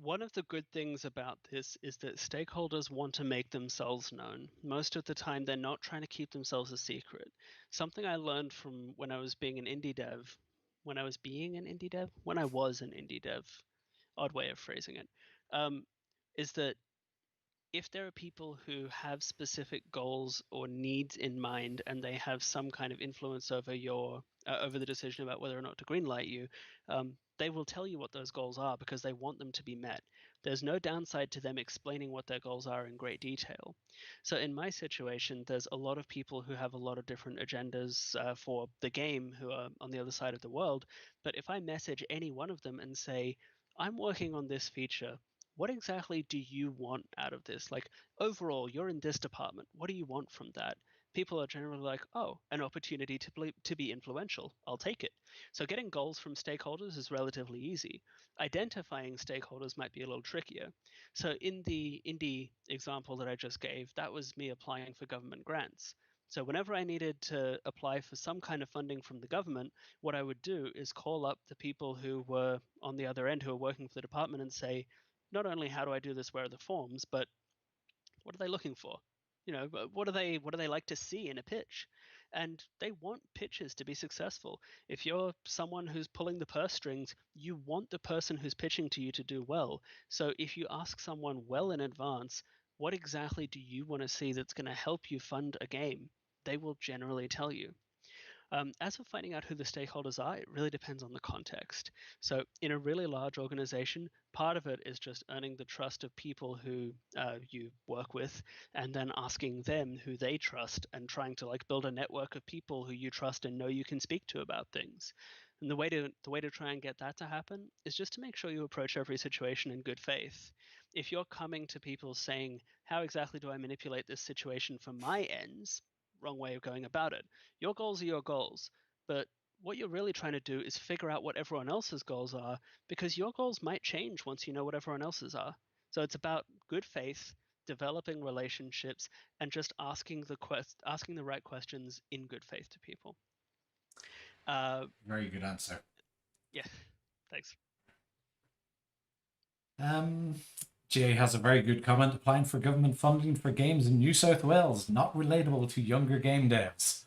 one of the good things about this is that stakeholders want to make themselves known. Most of the time, they're not trying to keep themselves a secret. Something I learned from when I was being an indie dev, when I was an indie dev, odd way of phrasing it, um, is that if there are people who have specific goals or needs in mind and they have some kind of influence over over the decision about whether or not to greenlight you, they will tell you what those goals are because they want them to be met. There's no downside to them explaining what their goals are in great detail. So in my situation, there's a lot of people who have a lot of different agendas for the game who are on the other side of the world. But if I message any one of them and say, I'm working on this feature, what exactly do you want out of this? Like, overall, you're in this department. What do you want from that? People are generally like, oh, an opportunity to be influential. I'll take it. So, getting goals from stakeholders is relatively easy. Identifying stakeholders might be a little trickier. So, in the indie example that I just gave, that was me applying for government grants. So whenever I needed to apply for some kind of funding from the government, what I would do is call up the people who were on the other end, who were working for the department, and say, not only how do I do this, where are the forms, but what are they looking for? What do they like to see in a pitch? And they want pitches to be successful. If you're someone who's pulling the purse strings, you want the person who's pitching to you to do well. So if you ask someone well in advance, what exactly do you want to see that's going to help you fund a game? They will generally tell you. As for finding out who the stakeholders are, it really depends on the context. So, in a really large organization, part of it is just earning the trust of people who you work with, and then asking them who they trust, and trying to like build a network of people who you trust and know you can speak to about things. And the way to try and get that to happen is just to make sure you approach every situation in good faith. If you're coming to people saying, "How exactly do I manipulate this situation for my ends?" Wrong way of going about it. Your goals are your goals, but what you're really trying to do is figure out what everyone else's goals are, because your goals might change once you know what everyone else's are. So it's about good faith, developing relationships, and just asking the right questions in good faith to people. Uh, Very good answer. yeah, thanks. Um, Jay has a very good comment. Applying for government funding for games in New South Wales, not relatable to younger game devs.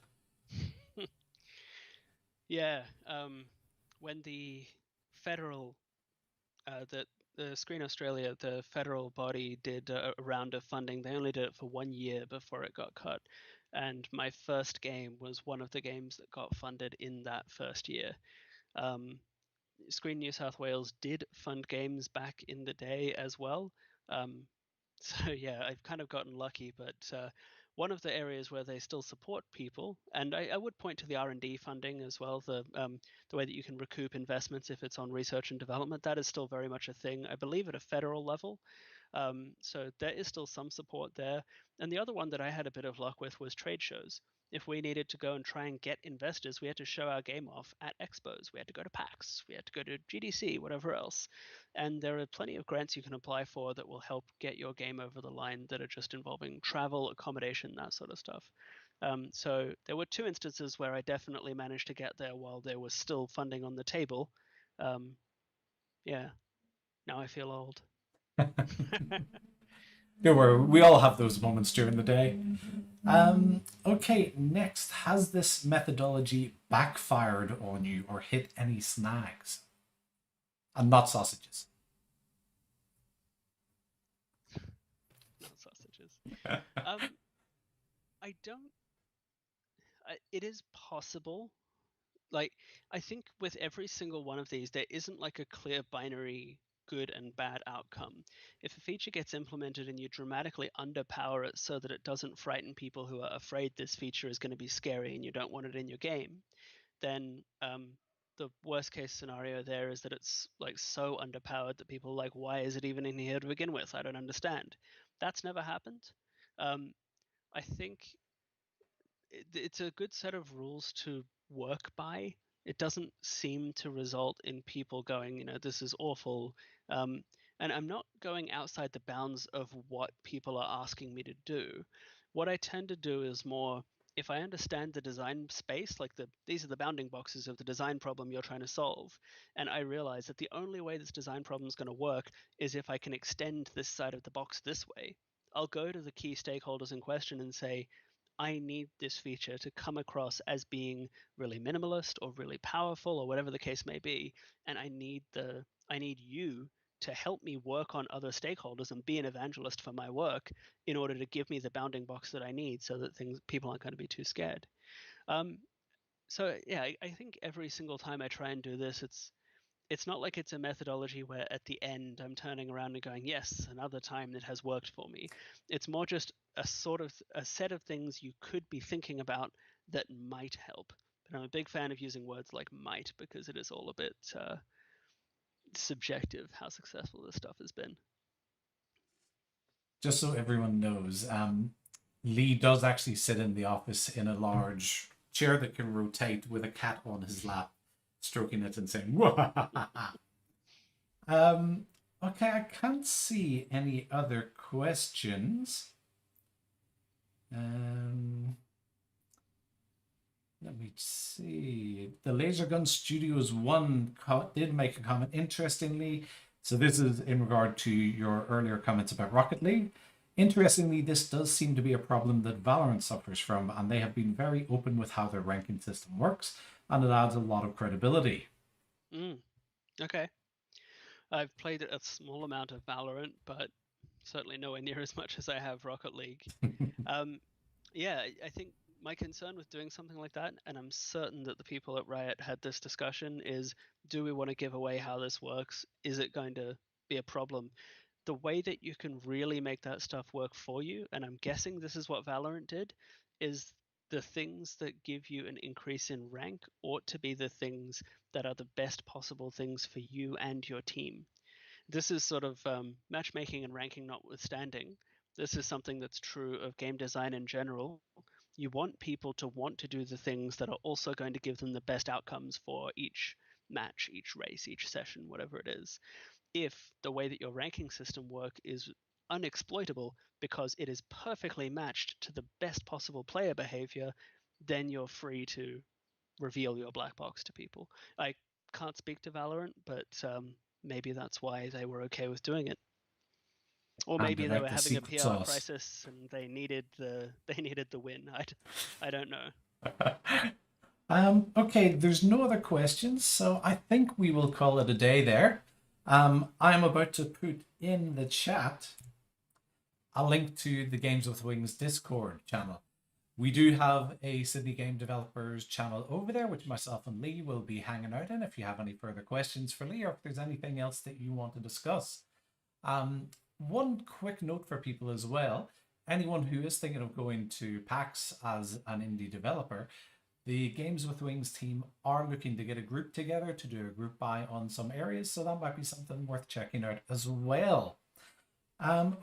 Yeah, when the federal the Screen Australia, the federal body, did a round of funding. They only did it for 1 year before it got cut. And my first game was one of the games that got funded in that first year. Um, Screen New South Wales did fund games back in the day as well. Um, so yeah, I've kind of gotten lucky, but one of the areas where they still support people, and I would point to the R&D funding as well, the way that you can recoup investments if it's on research and development, that is still very much a thing, I believe, at a federal level. So there is still some support there. And the other one that I had a bit of luck with was trade shows. If we needed to go and try and get investors, we had to show our game off at expos. We had to go to PAX, we had to go to GDC, whatever else. And there are plenty of grants you can apply for that will help get your game over the line, that are just involving travel, accommodation, that sort of stuff. So there were two instances where I definitely managed to get there while there was still funding on the table. Um, yeah, now I feel old. Don't worry, we all have those moments during the day. Okay, next, has this methodology backfired on you or hit any snags? And not sausages. Not sausages. I don't. It is possible. Like, I think with every single one of these, there isn't like a clear binary good and bad outcome. If a feature gets implemented and you dramatically underpower it so that it doesn't frighten people who are afraid this feature is going to be scary and you don't want it in your game, then the worst case scenario there is that it's like so underpowered that people are like, why is it even in here to begin with? I don't understand. That's never happened. Um, I think it's a good set of rules to work by. It doesn't seem to result in people going, this is awful. Um, and I'm not going outside the bounds of what people are asking me to do. What I tend to do is more, if I understand the design space, like these are the bounding boxes of the design problem you're trying to solve, and I realize that the only way this design problem is going to work is if I can extend this side of the box this way. I'll go to the key stakeholders in question and say, I need this feature to come across as being really minimalist or really powerful or whatever the case may be, and I need you to help me work on other stakeholders and be an evangelist for my work in order to give me the bounding box that I need so that people aren't going to be too scared. Um, so yeah, I think every single time I try and do this, it's not like it's a methodology where at the end I'm turning around and going, yes, another time that has worked for me. It's more just a sort of a set of things you could be thinking about that might help. But I'm a big fan of using words like might, because it is all a bit subjective how successful this stuff has been. Just so everyone knows, Lee does actually sit in the office in a large chair that can rotate with a cat on his lap, stroking it and saying, Wahahaha. Okay, I can't see any other questions. Um, Let me see. The Laser Gun Studios 1 did make a comment. Interestingly, so this is in regard to your earlier comments about Rocket League. Interestingly, this does seem to be a problem that Valorant suffers from, and they have been very open with how their ranking system works, and it adds a lot of credibility. Okay. I've played a small amount of Valorant, but certainly nowhere near as much as I have Rocket League. Yeah, I think my concern with doing something like that, and I'm certain that the people at Riot had this discussion, is do we want to give away how this works? Is it going to be a problem? The way that you can really make that stuff work for you, and I'm guessing this is what Valorant did, is the things that give you an increase in rank ought to be the things that are the best possible things for you and your team. This is sort of matchmaking and ranking notwithstanding. This is something that's true of game design in general. You want people to want to do the things that are also going to give them the best outcomes for each match, each race, each session, whatever it is. If the way that your ranking system work is unexploitable because it is perfectly matched to the best possible player behavior, then you're free to reveal your black box to people. I can't speak to Valorant, but maybe that's why they were okay with doing it. Or maybe Handing they out were the having a secret PR sauce. crisis and they needed the win. I don't know. Okay, there's no other questions, so I think we will call it a day there. I'm about to put in the chat a link to the Games with Wings Discord channel. We do have a Sydney Game Developers channel over there, which myself and Leigh will be hanging out in if you have any further questions for Leigh or if there's anything else that you want to discuss. One quick note for people as well. Anyone who is thinking of going to PAX as an indie developer, the Games with Wings team are looking to get a group together to do a group buy on some areas, so that might be something worth checking out as well.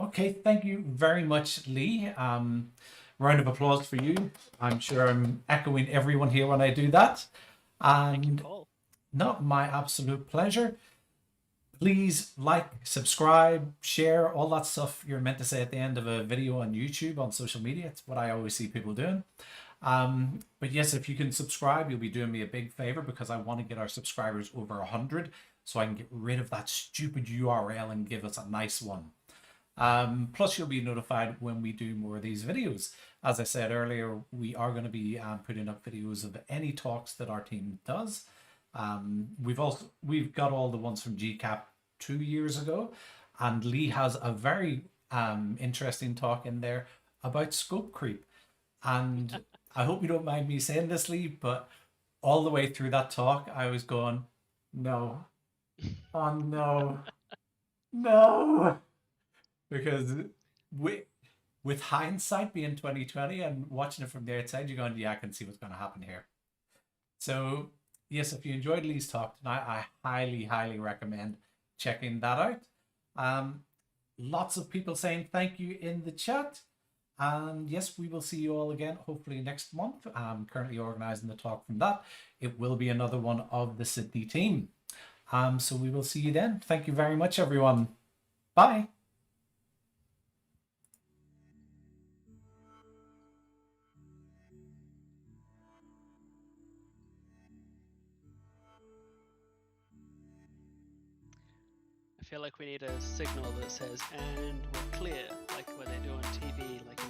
Okay, thank you very much, Leigh. Round of applause for you. I'm sure I'm echoing everyone here when I do that. Thank you, And Paul. no, my absolute pleasure. Please like, subscribe, share, all that stuff you're meant to say at the end of a video on YouTube, on social media. It's what I always see people doing. But yes, if you can subscribe, you'll be doing me a big favor because I want to get our subscribers over 100 so I can get rid of that stupid URL and give us a nice one. Plus, you'll be notified when we do more of these videos. As I said earlier, we are going to be putting up videos of any talks that our team does. We've got all the ones from GCAP 2 years ago, and Leigh has a very interesting talk in there about scope creep. And I hope you don't mind me saying this, Leigh, but all the way through that talk, I was going, no, oh no, no, because with hindsight being 2020 and watching it from the outside, you're going, yeah, I can see what's going to happen here. So yes, if you enjoyed Leigh's talk tonight, I highly, highly recommend checking that out. Lots of people saying thank you in the chat. And yes, we will see you all again, hopefully next month. I'm currently organizing the talk from that. It will be another one of the Sydney team. So we will see you then. Thank you very much, everyone. Bye. I feel like we need a signal that says, and we're clear, like what they do on TV, like